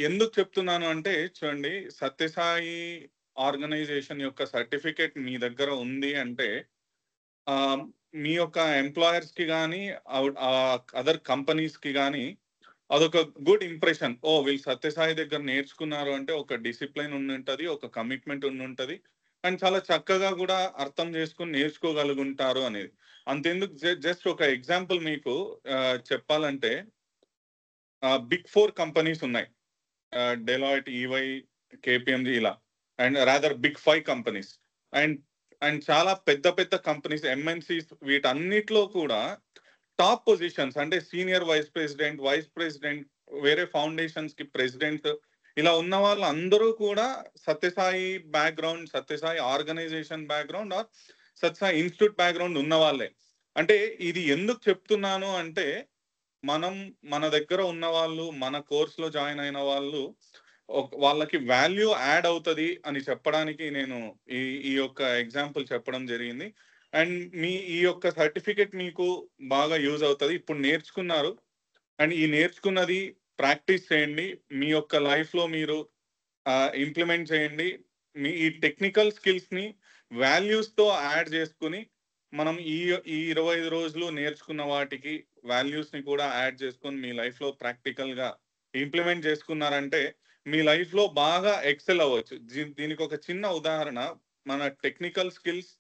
ఎందుకు చెప్తున్నాను అంటే చూడండి, సత్యసాయి ఆర్గనైజేషన్ యొక్క సర్టిఫికేట్ మీ దగ్గర ఉంది అంటే మీ యొక్క ఎంప్లాయర్స్కి కానీ అదర్ కంపెనీస్కి కానీ అదొక గుడ్ ఇంప్రెషన్. వీళ్ళు సత్యసాయి దగ్గర నేర్చుకున్నారు అంటే ఒక డిసిప్లిన్ ఉండుంటుంది, ఒక కమిట్మెంట్ ఉండుంటుంది అండ్ చాలా చక్కగా కూడా అర్థం చేసుకుని నేర్చుకోగలుగుంటారు అనేది. అంతెందుకు, జస్ట్ ఒక ఎగ్జాంపుల్ మీకు చెప్పాలంటే బిగ్ 4 కంపెనీస్ ఉన్నాయి, డెలాయిట్, ఈవై, కేపిఎంజీ ఇలా, and rather big 5 companies and చాలా పెద్ద పెద్ద కంపెనీస్ ఎంఎన్సీస్, వీటన్నిటిలో కూడా టాప్ పొజిషన్స్ అంటే సీనియర్ వైస్ ప్రెసిడెంట్, వేరే ఫౌండేషన్స్ కి ప్రెసిడెంట్, ఇలా ఉన్న వాళ్ళు అందరూ కూడా Sathya Sai background, Sathya Sai organisation background or Sathya Sai institute background ఉన్న వాళ్ళే. అంటే ఇది ఎందుకు చెప్తున్నాను అంటే మన దగ్గర ఉన్న వాళ్ళు, మన కోర్సులో జాయిన్ అయిన వాళ్ళు వాళ్ళకి వాల్యూ యాడ్ అవుతుంది అని చెప్పడానికి నేను ఈ యొక్క ఎగ్జాంపుల్ చెప్పడం జరిగింది. అండ్ ఈ యొక్క సర్టిఫికెట్ మీకు బాగా యూజ్ అవుతుంది. ఇప్పుడు నేర్చుకున్నారు అండ్ ఈ నేర్చుకున్నది ప్రాక్టీస్ చేయండి, మీ యొక్క లైఫ్లో మీరు ఇంప్లిమెంట్ చేయండి. మీ ఈ టెక్నికల్ స్కిల్స్ని వాల్యూస్తో యాడ్ చేసుకుని మనం ఈ ఈ 25 రోజులు నేర్చుకున్న వాటికి వాల్యూస్ని కూడా యాడ్ చేసుకొని మీ లైఫ్లో ప్రాక్టికల్గా ఇంప్లిమెంట్ చేసుకున్నారంటే మీ లైఫ్లో బాగా ఎక్సెల్ అవ్వచ్చు. దీనికి ఒక చిన్న ఉదాహరణ, మన టెక్నికల్ స్కిల్స్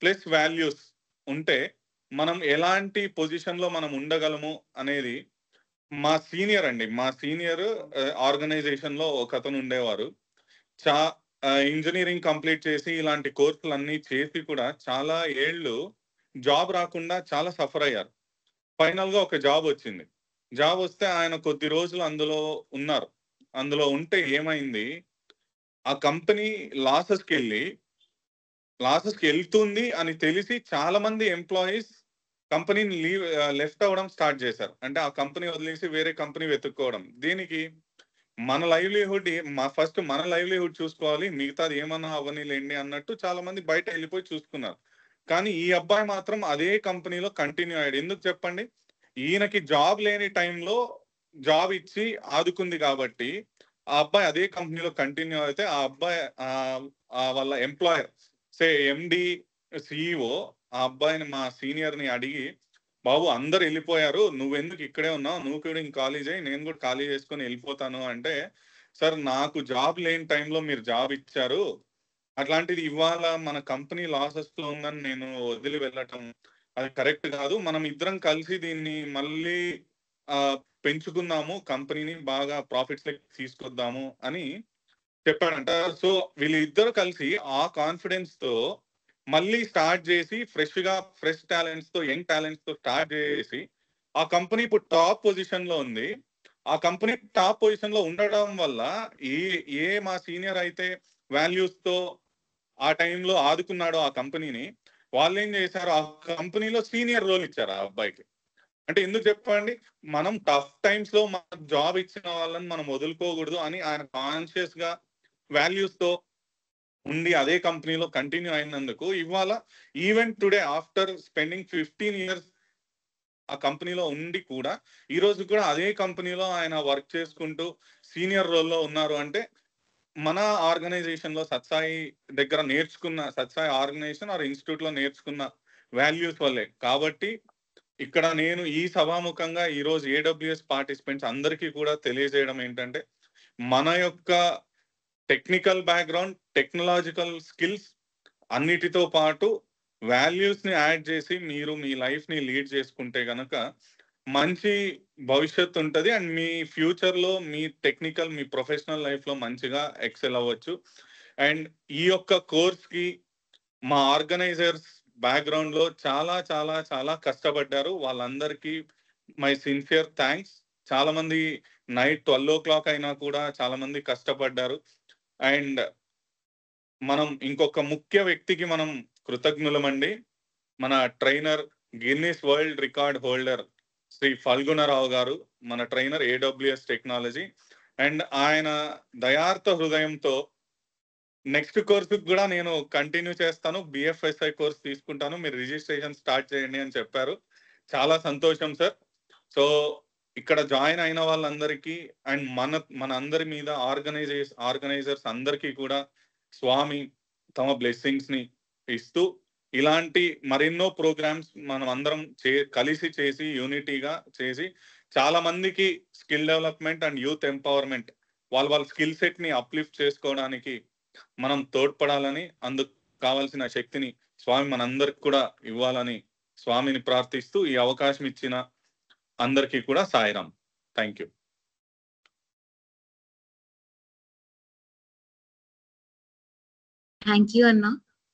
ప్లస్ వాల్యూస్ ఉంటే మనం ఎలాంటి పొజిషన్లో మనం ఉండగలము అనేది మా సీనియర్ ఆర్గనైజేషన్లో ఒక అతను ఉండేవారు. ఇంజనీరింగ్ కంప్లీట్ చేసి ఇలాంటి కోర్సులు అన్నీ చేసి కూడా చాలా ఏళ్ళు జాబ్ రాకుండా చాలా సఫర్ అయ్యారు. ఫైనల్గా ఒక జాబ్ వచ్చింది. జాబ్ వస్తే ఆయన కొద్ది రోజులు అందులో ఉన్నారు. అందులో ఉంటే ఏమైంది, ఆ కంపెనీ లాసెస్కి వెళ్తుంది అని తెలిసి చాలా మంది ఎంప్లాయీస్ కంపెనీని లెఫ్ట్ అవ్వడం స్టార్ట్ చేశారు. అంటే ఆ కంపెనీ వదిలేసి వేరే కంపెనీ వెతుక్కోవడం. దీనికి ఫస్ట్ మన లైవ్లీహుడ్ చూసుకోవాలి, మిగతాది ఏమన్నా అవనీలేండి అన్నట్టు చాలా మంది బయట వెళ్ళిపోయి చూసుకున్నారు. కానీ ఈ అబ్బాయి మాత్రం అదే కంపెనీలో కంటిన్యూ అయ్యాడు. ఎందుకు చెప్పండి? ఈయనకి జాబ్ లేని టైంలో జాబ్ ఇచ్చి ఆదుకుంది కాబట్టి ఆ అబ్బాయి అదే కంపెనీలో కంటిన్యూ అయితే ఆ అబ్బాయి వాళ్ళ ఎంప్లాయర్ ఎండి సిఇఓ ఆ అబ్బాయిని, మా సీనియర్ని అడిగి, బాబు అందరు వెళ్ళిపోయారు, నువ్వెందుకు ఇక్కడే ఉన్నావు, నువ్వు కూడా ఇంక ఖాళీ చేయి, నేను కూడా ఖాళీ చేసుకొని వెళ్ళిపోతాను అంటే, సార్ నాకు జాబ్ లేని టైంలో మీరు జాబ్ ఇచ్చారు, అట్లాంటిది ఇవాళ మన కంపెనీ లాసెస్లో ఉందని నేను వదిలి వెళ్ళటం అది కరెక్ట్ కాదు, మనం ఇద్దరం కలిసి దీన్ని మళ్ళీ పెంచుకుందాము, కంపెనీని బాగా ప్రాఫిట్స్ తీసుకొద్దాము అని చెప్పాడంట. సో వీళ్ళిద్దరు కలిసి ఆ కాన్ఫిడెన్స్ తో మళ్ళీ స్టార్ట్ చేసి ఫ్రెష్ టాలెంట్స్ తో, యంగ్ టాలెంట్స్ తో స్టార్ట్ చేసి ఆ కంపెనీ ఇప్పుడు టాప్ పొజిషన్ లో ఉంది. ఆ కంపెనీ టాప్ పొజిషన్ లో ఉండడం వల్ల ఏ మా సీనియర్ అయితే వాల్యూస్ తో ఆ టైంలో ఆదుకున్నాడో ఆ కంపెనీని, వాళ్ళు ఏం చేశారు, ఆ కంపెనీలో సీనియర్ రోల్ ఇచ్చారు ఆ అబ్బాయికి. అంటే ఎందుకు చెప్పండి, మనం టఫ్ టైమ్స్ లో మన జాబ్ ఇచ్చిన వాళ్ళని మనం వదులుకోకూడదు అని ఆయన కాన్షియస్ గా వాల్యూస్ తో ఉండి అదే కంపెనీలో కంటిన్యూ అయినందుకు ఇవాళ even today after spending 15 years ఆ కంపెనీలో ఉండి కూడా ఈ రోజు కూడా అదే కంపెనీలో ఆయన వర్క్ చేసుకుంటూ సీనియర్ రోల్లో ఉన్నారు. అంటే మన ఆర్గనైజేషన్ లో సత్సాయి దగ్గర నేర్చుకున్న, సత్సాయి ఆర్గనైజేషన్ ఆర్ ఇన్స్టిట్యూట్ లో నేర్చుకున్న వాల్యూస్ వల్లే. కాబట్టి ఇక్కడ నేను ఈ సభాముఖంగా ఈరోజు ఏడబ్ల్యూఎస్ పార్టిసిపెంట్స్ అందరికీ కూడా తెలియజేయడం ఏంటంటే, మన యొక్క టెక్నికల్ బ్యాక్గ్రౌండ్, టెక్నాలజికల్ స్కిల్స్ అన్నిటితో పాటు వాల్యూస్ ని యాడ్ చేసి మీరు మీ లైఫ్ ని లీడ్ చేసుకుంటే గనక మంచి భవిష్యత్తు ఉంటుంది. అండ్ మీ ఫ్యూచర్ లో మీ టెక్నికల్, మీ ప్రొఫెషనల్ లైఫ్ లో మంచిగా ఎక్సెల్ అవ్వచ్చు. అండ్ ఈ యొక్క కోర్స్ కి మా ఆర్గనైజర్స్ బ్యాక్గ్రౌండ్ లో చాలా చాలా చాలా కష్టపడ్డారు. వాళ్ళందరికీ మై సిన్సియర్ థ్యాంక్స్. చాలా మంది నైట్ 12 o'clock అయినా కూడా చాలా మంది కష్టపడ్డారు. అండ్ మనం ఇంకొక ముఖ్య వ్యక్తికి మనం కృతజ్ఞులమండి. మన trainer, Guinness world record holder Shri Phalgunarao garu, మన ట్రైనర్ ఏడబ్ల్యూఎస్ టెక్నాలజీ. అండ్ ఆయన దయార్థ హృదయంతో నెక్స్ట్ కోర్సు కూడా నేను కంటిన్యూ చేస్తాను, బిఎఫ్ఎస్ఐ కోర్స్ తీసుకుంటాను, మీరు రిజిస్ట్రేషన్ స్టార్ట్ చేయండి అని చెప్పారు. చాలా సంతోషం సార్. సో ఇక్కడ జాయిన్ అయిన వాళ్ళందరికీ అండ్ మన అందరి మీద ఆర్గనైజర్స్ అందరికీ కూడా స్వామి తమ బ్లెస్సింగ్స్ ని ఇస్తూ ఇలాంటి మరెన్నో ప్రోగ్రామ్స్ మనం అందరం కలిసి చేసి యూనిటీగా చేసి చాలా మందికి skill development and youth empowerment వాళ్ళ స్కిల్ సెట్ ని అప్లిఫ్ట్ చేసుకోవడానికి మనం తోడ్పడాలని, అందుకు కావాల్సిన శక్తిని స్వామి మనందరికి కూడా ఇవ్వాలని స్వామిని ప్రార్థిస్తూ ఈ అవకాశం ఇచ్చిన అందరికీ కూడా Sairam. Thank you. Thank you, Anna,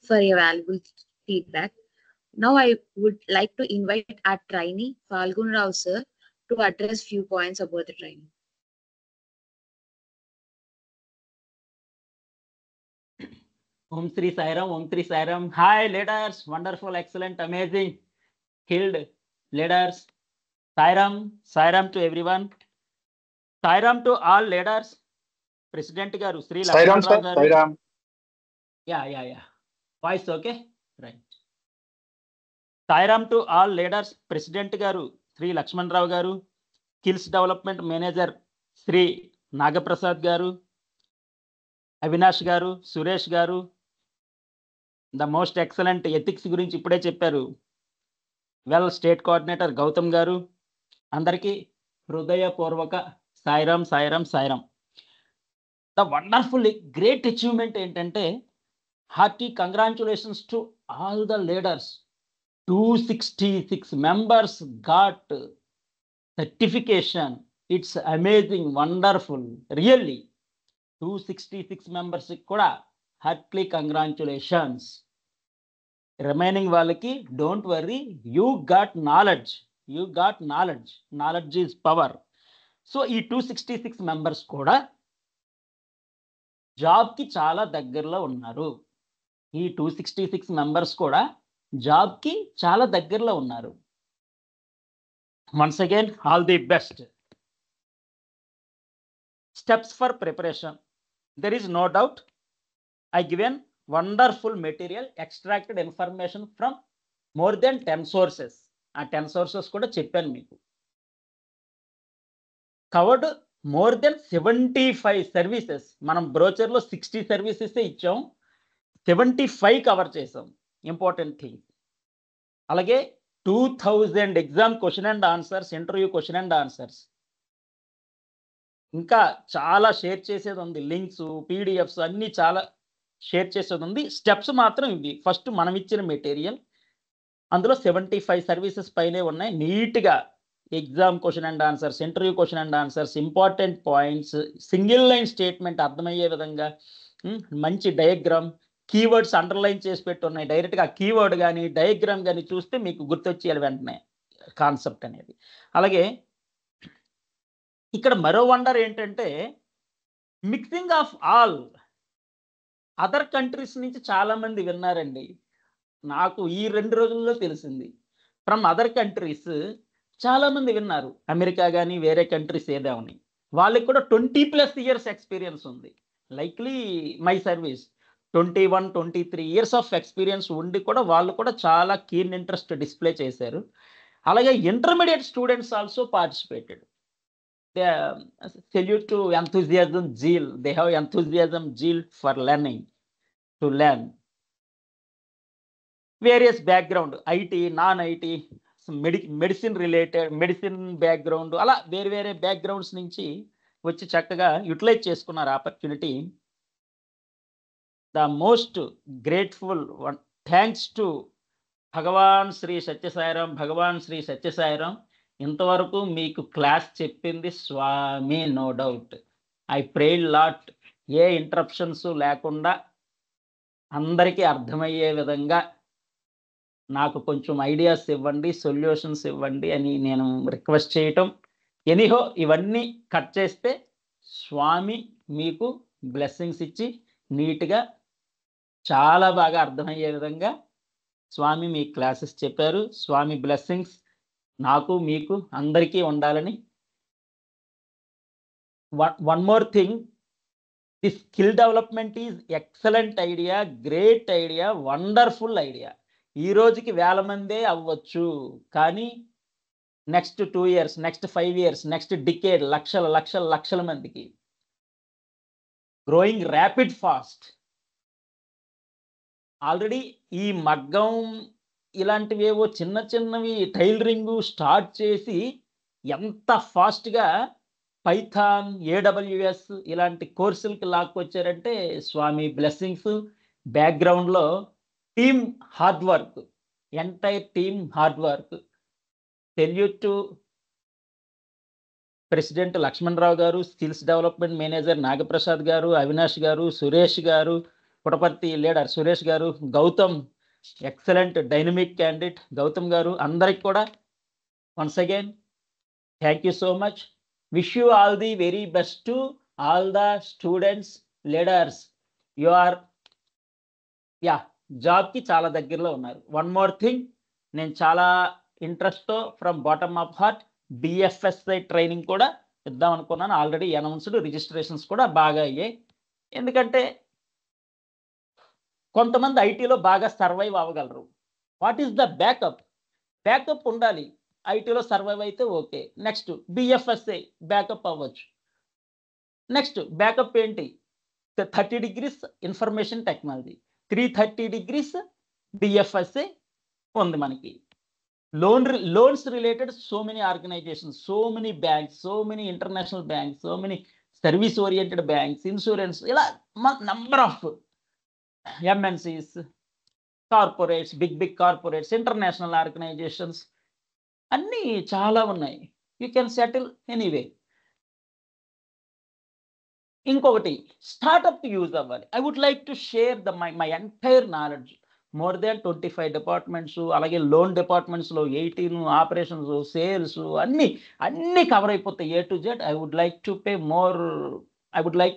for your valuable feedback. Now I would like to invite our trainee, Falgun Rao sir, to address few points about the training. Om Sri Sairam, Om Sri Sairam. Hi leaders, wonderful, excellent, amazing, skilled leaders. Sairam, Sairam to everyone. Sairam to all leaders. President garu, Sri Sairam sir, Lakshman Rao garu. Sairam. Yeah. Voice okay? Right. Sairam to all leaders. President garu, Sri Lakshman Rao garu. Skills Development Manager, Sri Nagaprasad garu. Avinash garu, Suresh garu, the most excellent ethics గురించి ఇప్పుడే చెప్పారు well state coordinator Gautam garu. అందరికీ హృదయపూర్వక Sairam Sairam Sairam. The wonderful great achievement ఏంటంటే hearty congratulations to all the leaders. 266 members got certification. It's amazing, wonderful, really. 266 members కూడా heartily congratulations. Remaining వాళ్ళకి don't worry, you got knowledge. Knowledge is power. So ఈ 266 members కూడా జాబ్కి చాలా దగ్గరలో ఉన్నారు. ఈ 266 members కూడా జాబ్కి చాలా దగ్గరలో ఉన్నారు. Once again all the best. Steps for preparation. There is no doubt I given wonderful material, extracted information from more than 10 sources. ఆ 10 sources కూడా చెప్పాను మీకు. Covered more than 75 services. మనం బ్రోచర్లో 60 సర్వీసెస్ ఇచ్చాం, 75 కవర్ చేసాం. Important thing. అలాగే 2000 exam question and answers, interview question and answers. ఇంకా చాలా షేర్ చేసేది ఉంది, లింక్స్, పీడిఎఫ్స్ అన్నీ చాలా షేర్ చేసేది ఉంది. స్టెప్స్ మాత్రం ఇవి. ఫస్ట్ మనం ఇచ్చిన మెటీరియల్, అందులో 75 సర్వీసెస్ పైనే ఉన్నాయి. నీట్గా exam question and answers, interview question and answers, important points, single line statement అర్థమయ్యే విధంగా, మంచి డయాగ్రామ్, కీవర్డ్స్ అండర్లైన్ చేసి పెట్టి ఉన్నాయి. డైరెక్ట్గా ఆ కీవర్డ్ కానీ డయాగ్రామ్ కానీ చూస్తే మీకు గుర్తొచ్చేయాలి వెంటనే కాన్సెప్ట్ అనేది. అలాగే ఇక్కడ మరో వండర్ ఏంటంటే mixing of all other countries నుంచి చాలామంది విన్నారండి. నాకు ఈ 2 రోజుల్లో తెలిసింది. ఫ్రమ్ అదర్ కంట్రీస్ చాలామంది విన్నారు. అమెరికా కానీ వేరే కంట్రీస్ ఏదేమని, వాళ్ళకి కూడా 20+ years ఎక్స్పీరియన్స్ ఉంది. Likely my service 21-23 years of experience ఉండి కూడా వాళ్ళు కూడా చాలా కీన్ ఇంట్రెస్ట్ డిస్ప్లే చేశారు. అలాగే intermediate students also participated. They salute to enthusiasm, zeal. They have enthusiasm, zeal for learning, to learn. Various background, IT, non IT, medicine related, medicine background, అలా వేరే వేరే బ్యాక్గ్రౌండ్స్ నుంచి వచ్చి చక్కగా యూటిలైజ్ చేసుకున్నారు opportunity. The most grateful one, thanks to Bhagavan Shri Sathyasairam. Bhagavan Shri Sathyasairam ఇంతవరకు మీకు class చెప్పింది Swami, no doubt. I prayed lot. ఏ ఇంటరప్షన్స్ లేకుండా అందరికీ అర్థమయ్యే విధంగా నాకు కొంచెం ఐడియాస్ ఇవ్వండి, సొల్యూషన్స్ ఇవ్వండి అని నేను రిక్వెస్ట్ చేయటం. ఎనీహో ఇవన్నీ కట్ చేస్తే స్వామి మీకు బ్లెస్సింగ్స్ ఇచ్చి నీట్గా చాలా బాగా అర్థమయ్యే విధంగా స్వామి మీ క్లాసెస్ చెప్పారు. స్వామి బ్లెస్సింగ్స్ నాకు మీకు అందరికీ ఉండాలని. One more thing, the skill development is excellent idea, great idea, wonderful idea. ఈ రోజుకి 1000 మందే అవ్వచ్చు, కానీ next 2 years, next 5 years, next decade లక్షల లక్షల లక్షల మందికి. Growing rapid fast. ఆల్రెడీ ఈ మగ్గం ఇలాంటివేవో చిన్న చిన్నవి టైలరింగ్ స్టార్ట్ చేసి ఎంత ఫాస్ట్గా పైథాన్, AWS ఇలాంటి కోర్సులకి లాక్కొచ్చారంటే స్వామి బ్లెస్సింగ్స్. బ్యాక్గ్రౌండ్లో team hard work, entire team hard work. Salute to president Lakshmanarao గారు, స్కిల్స్ డెవలప్మెంట్ మేనేజర్ నాగప్రసాద్ గారు, అవినాష్ గారు, సురేష్ గారు, పుటపర్తి లీడర్ సురేష్ గారు, Gautam excellent dynamic candidate Gautam గారు, అందరికి కూడా once again thank you so much. Wish you all the very best to all the students, leaders. You are జాబ్కి చాలా దగ్గరలో ఉన్నారు. వన్ మోర్ థింగ్, నేను చాలా ఇంట్రెస్ట్తో from bottom of heart BFSI training కూడా ఇద్దాం అనుకున్నాను. ఆల్రెడీ అనౌన్స్డ్, రిజిస్ట్రేషన్స్ కూడా బాగా అయ్యాయి. ఎందుకంటే కొంతమంది ఐటీలో బాగా సర్వైవ్ అవ్వగలరు. What is the backup? Backup ఉండాలి. ఐటీలో సర్వైవ్ అయితే ఓకే. నెక్స్ట్ BFSI బ్యాకప్ అవ్వచ్చు. నెక్స్ట్ బ్యాకప్ ఏంటి? 30 degrees information technology. 330 degrees BFSA ఉంది మనకి. Loans related, so many organizations, so many banks, so many international banks, so many service oriented banks, insurance, ఇలా number of MNCs, corporates, big corporates, international organizations అన్నీ చాలా ఉన్నాయి. You can settle anyway. ఇంకొకటి startup use అవ్వాలి. I would like to share my entire knowledge. More than 25 departments, అలాగే loan డిపార్ట్మెంట్స్లో 18, operations, sales అన్నీ cover అయిపోతాయి A to Z. I would like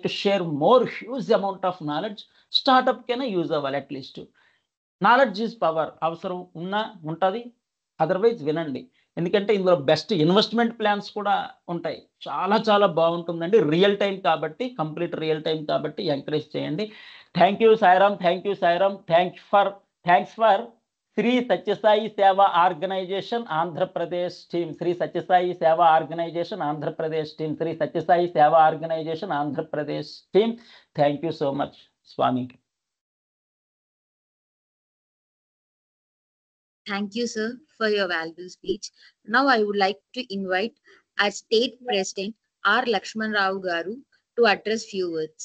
to share more huge amount of knowledge. Startup కైనా use అవ్వాలి. At least knowledge is power. అవసరం ఉంటుంది, otherwise వినండి. ఎందుకంటే ఇందులో బెస్ట్ ఇన్వెస్ట్మెంట్ ప్లాన్స్ కూడా ఉంటాయి. చాలా బాగుంటుందండి. రియల్ టైం కాబట్టి, కంప్లీట్ రియల్ టైం కాబట్టి ఎంకరేజ్ చేయండి. Thank you Sairam. Thanks for Shri Sathya Sai Seva organisation Andhra Pradesh team. Shri Sathya Sai Seva organisation Andhra Pradesh team. Shri Sathya Sai Seva organisation Andhra Pradesh team. Thank you so much Swami. Thank you, sir, for your valuable speech. Now I would like to invite our State President, R. Lakshman Rao Garu, to address few words.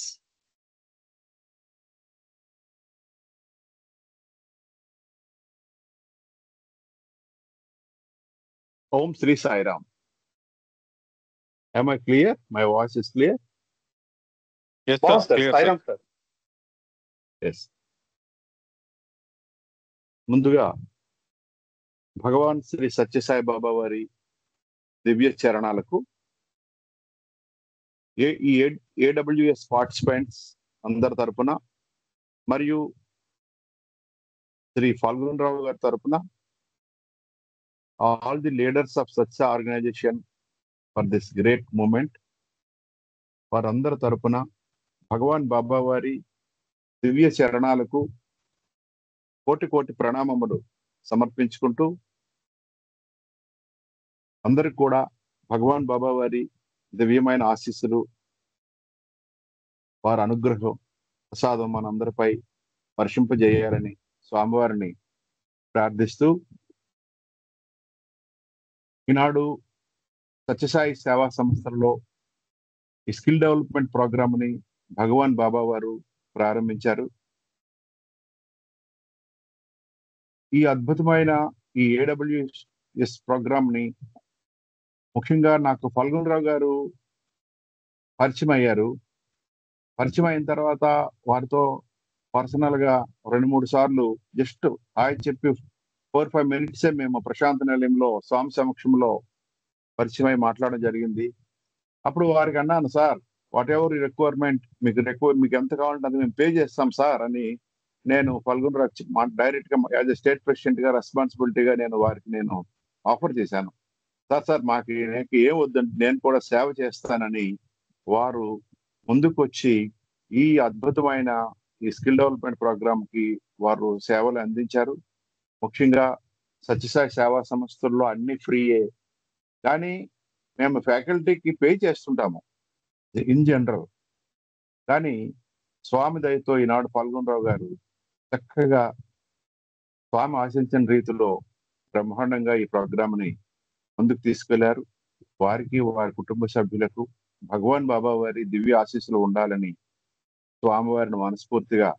Om Sri Sai Ram. Am I clear? My voice is clear? Yes, sir. Clear, Sai Ram, sir. Yes. ముందుగా భగవాన్ శ్రీ సత్యసాయి బాబా వారి దివ్య చరణాలకు ఈ AWS participants అందరి తరపున మరియు శ్రీ ఫాల్గున్ రావు గారి తరపున, all the leaders of Sathya organisation for this great moment, వారందరి తరపున భగవాన్ బాబా వారి దివ్య చరణాలకు కోటి ప్రణామములు సమర్పించుకుంటూ, అందరికి కూడా భగవాన్ బాబా వారి దివ్యమైన ఆశీస్సులు, వారి అనుగ్రహం, ప్రసాదం మనందరిపై వర్షింపజేయాలని స్వామివారిని ప్రార్థిస్తూ, ఈనాడు సత్యసాయి సేవా సంస్థలలో ఈ స్కిల్ డెవలప్మెంట్ ప్రోగ్రామ్ని భగవాన్ బాబా వారు ప్రారంభించారు. ఈ అద్భుతమైన ఈ AWS ప్రోగ్రామ్ని ముఖ్యంగా నాకు ఫల్గున్ రావు గారు పరిచయం అయ్యారు. పరిచయం అయిన తర్వాత వారితో పర్సనల్గా 2-3 సార్లు జస్ట్ చెప్పి 4-5 మినిట్సే మేము ప్రశాంత నిలయంలో స్వామి సమక్షంలో పరిచయం అయి మాట్లాడడం జరిగింది. అప్పుడు వారికి అన్నాను, సార్ వాట్ ఎవర్ రిక్వైర్మెంట్ మీకు ఎంత కావాలంటే అది మేము పే చేస్తాం సార్ అని నేను ఫల్గున్ రావు డైరెక్ట్గా యాజ్ ఎ స్టేట్ ప్రెసిడెంట్గా రెస్పాన్సిబిలిటీగా నేను ఆఫర్ చేశాను. సార్ మాకు ఏం వద్దండి, నేను కూడా సేవ చేస్తానని వారు ముందుకొచ్చి ఈ అద్భుతమైన ఈ స్కిల్ డెవలప్మెంట్ ప్రోగ్రామ్కి వారు సేవలు అందించారు. ముఖ్యంగా సత్యసాయి సేవా సంస్థల్లో అన్ని ఫ్రీయే, కానీ మేము ఫ్యాకల్టీకి పే చేస్తుంటాము ఇన్ జనరల్. కానీ స్వామి దయతో ఈనాడు ఫల్గున్ రావు గారు చక్కగా స్వామి ఆశించిన రీతిలో బ్రహ్మాండంగా ఈ ప్రోగ్రామ్ని ముందుకు తీసుకెళ్లారు. వారికి, వారి కుటుంబ సభ్యులకు భగవాన్ బాబా వారి దివ్య ఆశీస్సులు ఉండాలని స్వామివారిని మనస్ఫూర్తిగా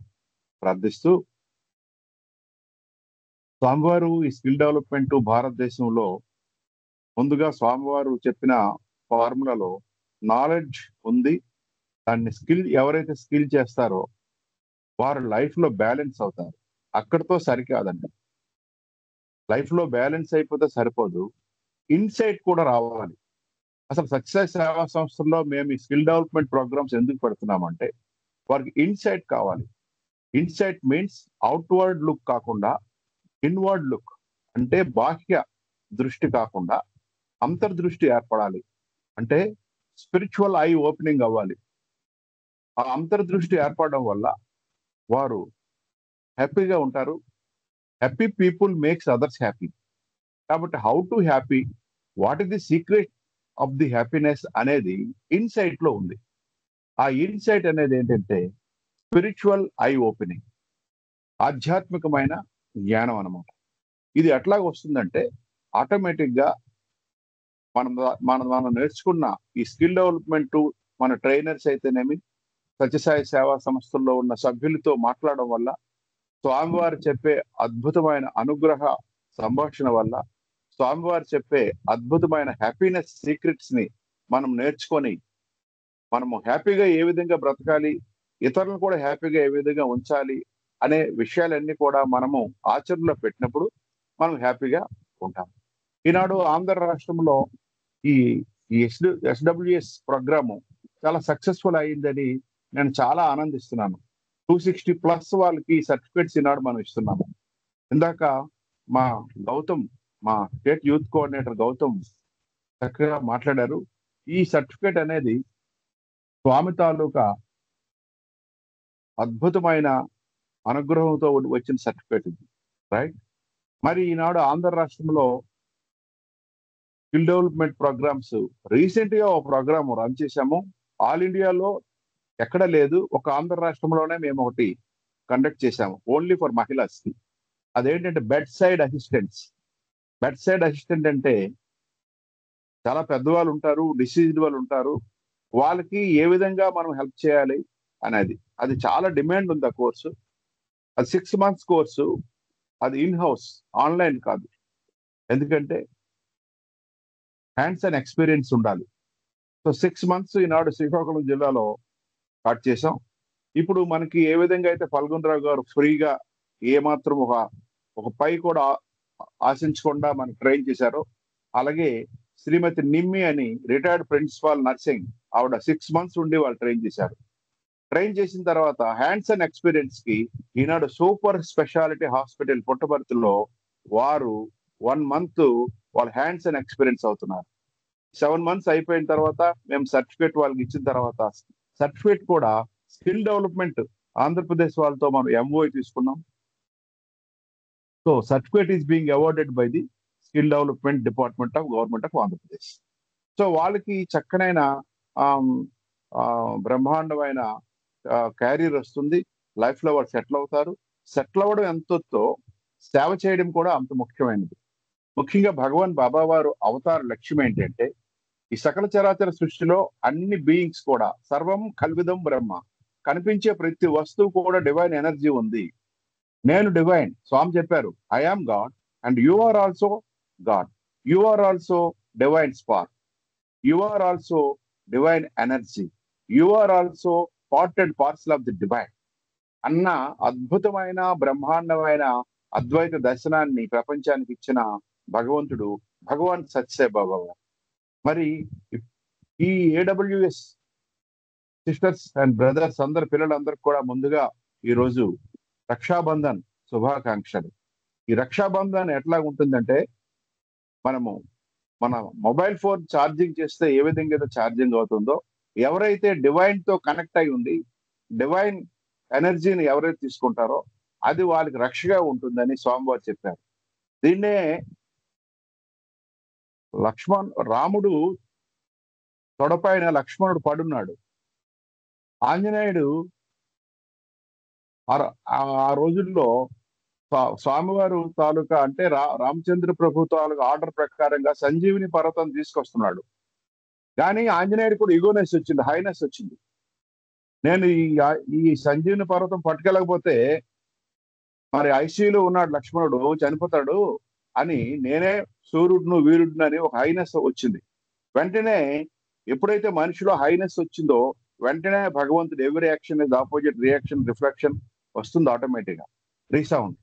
ప్రార్థిస్తూ, స్వామివారు ఈ స్కిల్ డెవలప్మెంట్ భారతదేశంలో ముందుగా స్వామివారు చెప్పిన ఫార్ములాలో నాలెడ్జ్ ఉంది. దాన్ని ఎవరైతే స్కిల్ చేస్తారో వారు లైఫ్లో బ్యాలెన్స్ అవుతారు. అక్కడితో సరికాదండి. లైఫ్లో బ్యాలెన్స్ అయిపోతే సరిపోదు, ఇన్సైట్ కూడా రావాలి. అసలు సత్యసాయి సేవా సంస్థల్లో మేము ఈ స్కిల్ డెవలప్మెంట్ ప్రోగ్రామ్స్ ఎందుకు పెడుతున్నామంటే వారికి ఇన్సైట్ కావాలి. ఇన్సైట్ మీన్స్ అవుట్వర్డ్ లుక్ కాకుండా ఇన్వర్డ్ లుక్, అంటే బాహ్య దృష్టి కాకుండా అంతర్దృష్టి ఏర్పడాలి. అంటే స్పిరిచువల్ ఐ ఓపెనింగ్ అవ్వాలి. ఆ అంతర్దృష్టి ఏర్పడడం వల్ల వారు హ్యాపీగా ఉంటారు. Happy people makes others happy. కాబట్టి how to happy, what is the secret of the happiness అనేది ఇన్సైట్ లో ఉంది. ఆ ఇన్సైట్ అనేది ఏంటంటే స్పిరిచువల్ ఐ ఓపెనింగ్. ఆధ్యాత్మికమైన జ్ఞానం అన్నమాట. ఇది ఎట్లాగ వస్తుందంటే ఆటోమేటిక్ గా మనం నేర్చుకున్న ఈ స్కిల్ డెవలప్మెంట్ మన ట్రైనర్స్ అయితేనేమి, సత్యసాయి సేవా సంస్థల్లో ఉన్న సభ్యులతో మాట్లాడడం వల్ల, స్వామివారు చెప్పే అద్భుతమైన అనుగ్రహ సంభాషణ వల్ల, స్వామివారు చెప్పే అద్భుతమైన హ్యాపీనెస్ సీక్రెట్స్ ని మనం నేర్చుకొని మనము హ్యాపీగా ఏ విధంగా బ్రతకాలి, ఇతరులను కూడా హ్యాపీగా ఏ విధంగా ఉంచాలి అనే విషయాలన్నీ కూడా మనము ఆచరణలో పెట్టినప్పుడు మనం హ్యాపీగా ఉంటాం. ఈనాడు ఆంధ్ర రాష్ట్రంలో ఈ ఎస్డబ్ల్యూఎస్ ప్రోగ్రాము చాలా సక్సెస్ఫుల్ అయ్యిందని నేను చాలా ఆనందిస్తున్నాను. 260+ వాళ్ళకి సర్టిఫికేట్స్ ఈనాడు మనం ఇస్తున్నాము. ఇందాక మా గౌతమ్, మా స్టేట్ యూత్ కోఆర్డినేటర్ గౌతమ్ చక్కగా మాట్లాడారు. ఈ సర్టిఫికేట్ అనేది స్వామి తాలూకా అద్భుతమైన అనుగ్రహంతో వచ్చిన సర్టిఫికేట్ ఇది, రైట్? మరి ఈనాడు ఆంధ్ర రాష్ట్రంలో స్కిల్ డెవలప్మెంట్ ప్రోగ్రామ్స్ రీసెంట్ గా ఒక ప్రోగ్రామ్ రన్ చేశాము. ఆల్ ఇండియాలో ఎక్కడ లేదు, ఒక ఆంధ్ర రాష్ట్రంలోనే మేము ఒకటి కండక్ట్ చేశాము, ఓన్లీ ఫర్ మహిళస్ కి. అదేంటంటే bed side assistants. Bed side assistant అంటే చాలా పెద్దవాళ్ళు ఉంటారు, డిసీజ్డ్ వాళ్ళు ఉంటారు, వాళ్ళకి ఏ విధంగా మనం హెల్ప్ చేయాలి అనేది. అది చాలా డిమాండ్ ఉంది ఆ కోర్సు. అది 6 months కోర్సు. అది ఇన్ హౌస్, ఆన్లైన్ కాదు. ఎందుకంటే హ్యాండ్స్ అండ్ ఎక్స్పీరియన్స్ ఉండాలి. సో 6 months ఈనాడు శ్రీకాకుళం జిల్లాలో స్టార్ట్ చేసాం. ఇప్పుడు మనకి ఏ విధంగా అయితే ఫల్గుణరావు గారు ఫ్రీగా ఏమాత్రం ఒక పై కూడా ఆశించకుండా మనకు ట్రైన్ చేశారో, అలాగే శ్రీమతి నిమ్మి అని రిటైర్డ్ ప్రిన్సిపాల్ నర్సింగ్, ఆవిడ 6 months ఉండి వాళ్ళు ట్రైన్ చేశారు. ట్రైన్ చేసిన తర్వాత హ్యాండ్స్ అండ్ ఎక్స్పీరియన్స్ కి ఈనాడు సూపర్ స్పెషాలిటీ హాస్పిటల్ పుట్టపర్తిలో వారు 1 month వాళ్ళ హ్యాండ్స్ అండ్ ఎక్స్పీరియన్స్ అవుతున్నారు. 7 months అయిపోయిన తర్వాత మేము సర్టిఫికేట్ వాళ్ళకి ఇచ్చిన తర్వాత, సర్టిఫికేట్ కూడా స్కిల్ డెవలప్మెంట్ ఆంధ్రప్రదేశ్ వాళ్ళతో మనం ఎంఓఐ తీసుకున్నాం. So certificate is being awarded by the skill development department of government of Andhra Pradesh. So వాళ్ళకి చక్కనైన బ్రహ్మాండమైన క్యారియర్ వస్తుంది. లైఫ్ లో వాళ్ళు సెటిల్ అవుతారు. సెటిల్ అవ్వడం ఎంతో సేవ చేయడం కూడా అంత ముఖ్యమైనది. ముఖ్యంగా భగవాన్ బాబా వారు అవతార లక్ష్యం ఏంటంటే, ఈ సకల చరాచర సృష్టిలో అన్ని బీయింగ్స్ కూడా సర్వం కల్విదం బ్రహ్మ, కనిపించే ప్రతి వస్తువు కూడా డివైన్ ఎనర్జీ ఉంది. నేను డివైన్, స్వామి చెప్పారు, I am God and you are also God, you are also divine spark, you are also divine energy, you are also part and parcel of the divine అన్న అద్భుతమైన బ్రహ్మాండమైన అద్వైత దర్శనాన్ని ప్రపంచానికి ఇచ్చిన భగవంతుడు భగవాన్ సత్యసాయి బాబా. మరి ఈ ఏడబ్ల్యూఎస్ సిస్టర్స్ అండ్ బ్రదర్స్ అందరు పిల్లలందరికీ కూడా ముందుగా ఈరోజు రక్షాబంధన్ శుభాకాంక్షలు. ఈ రక్షాబంధన్ ఎట్లా ఉంటుందంటే, మనము మన మొబైల్ ఫోన్ ఛార్జింగ్ చేస్తే ఏ విధంగా అయితే ఛార్జింగ్ అవుతుందో, ఎవరైతే డివైన్ తో కనెక్ట్ అయి ఉండి డివైన్ ఎనర్జీని ఎవరైతే తీసుకుంటారో అది వాళ్ళకి రక్షగా ఉంటుందని స్వామివారు చెప్పారు. దీన్నే రాముడు తొడపైన లక్ష్మణుడు పడున్నాడు. ఆంజనేయుడు ఆ రోజుల్లో స్వామివారు తాలూకా అంటే రామచంద్ర ప్రభు తాలూకా ఆర్డర్ ప్రకారంగా సంజీవిని పర్వతం తీసుకొస్తున్నాడు. కానీ ఆంజనేయుడు కూడా ఈగోనెస్ వచ్చింది, హైనెస్ వచ్చింది. నేను ఈ సంజీవిని పర్వతం పట్టుకెళ్ళకపోతే మరి ఐసీయూలో ఉన్నాడు లక్ష్మణుడు, చనిపోతాడు అని, నేనే సూర్యుడును వీరుడును అని ఒక హైనెస్ వచ్చింది. వెంటనే ఎప్పుడైతే మనిషిలో హైనెస్ వచ్చిందో వెంటనే భగవంతుడు ఎవరి action is opposite reaction reflection వస్తుంది ఆటోమేటిక్ గా, రీసౌండ్.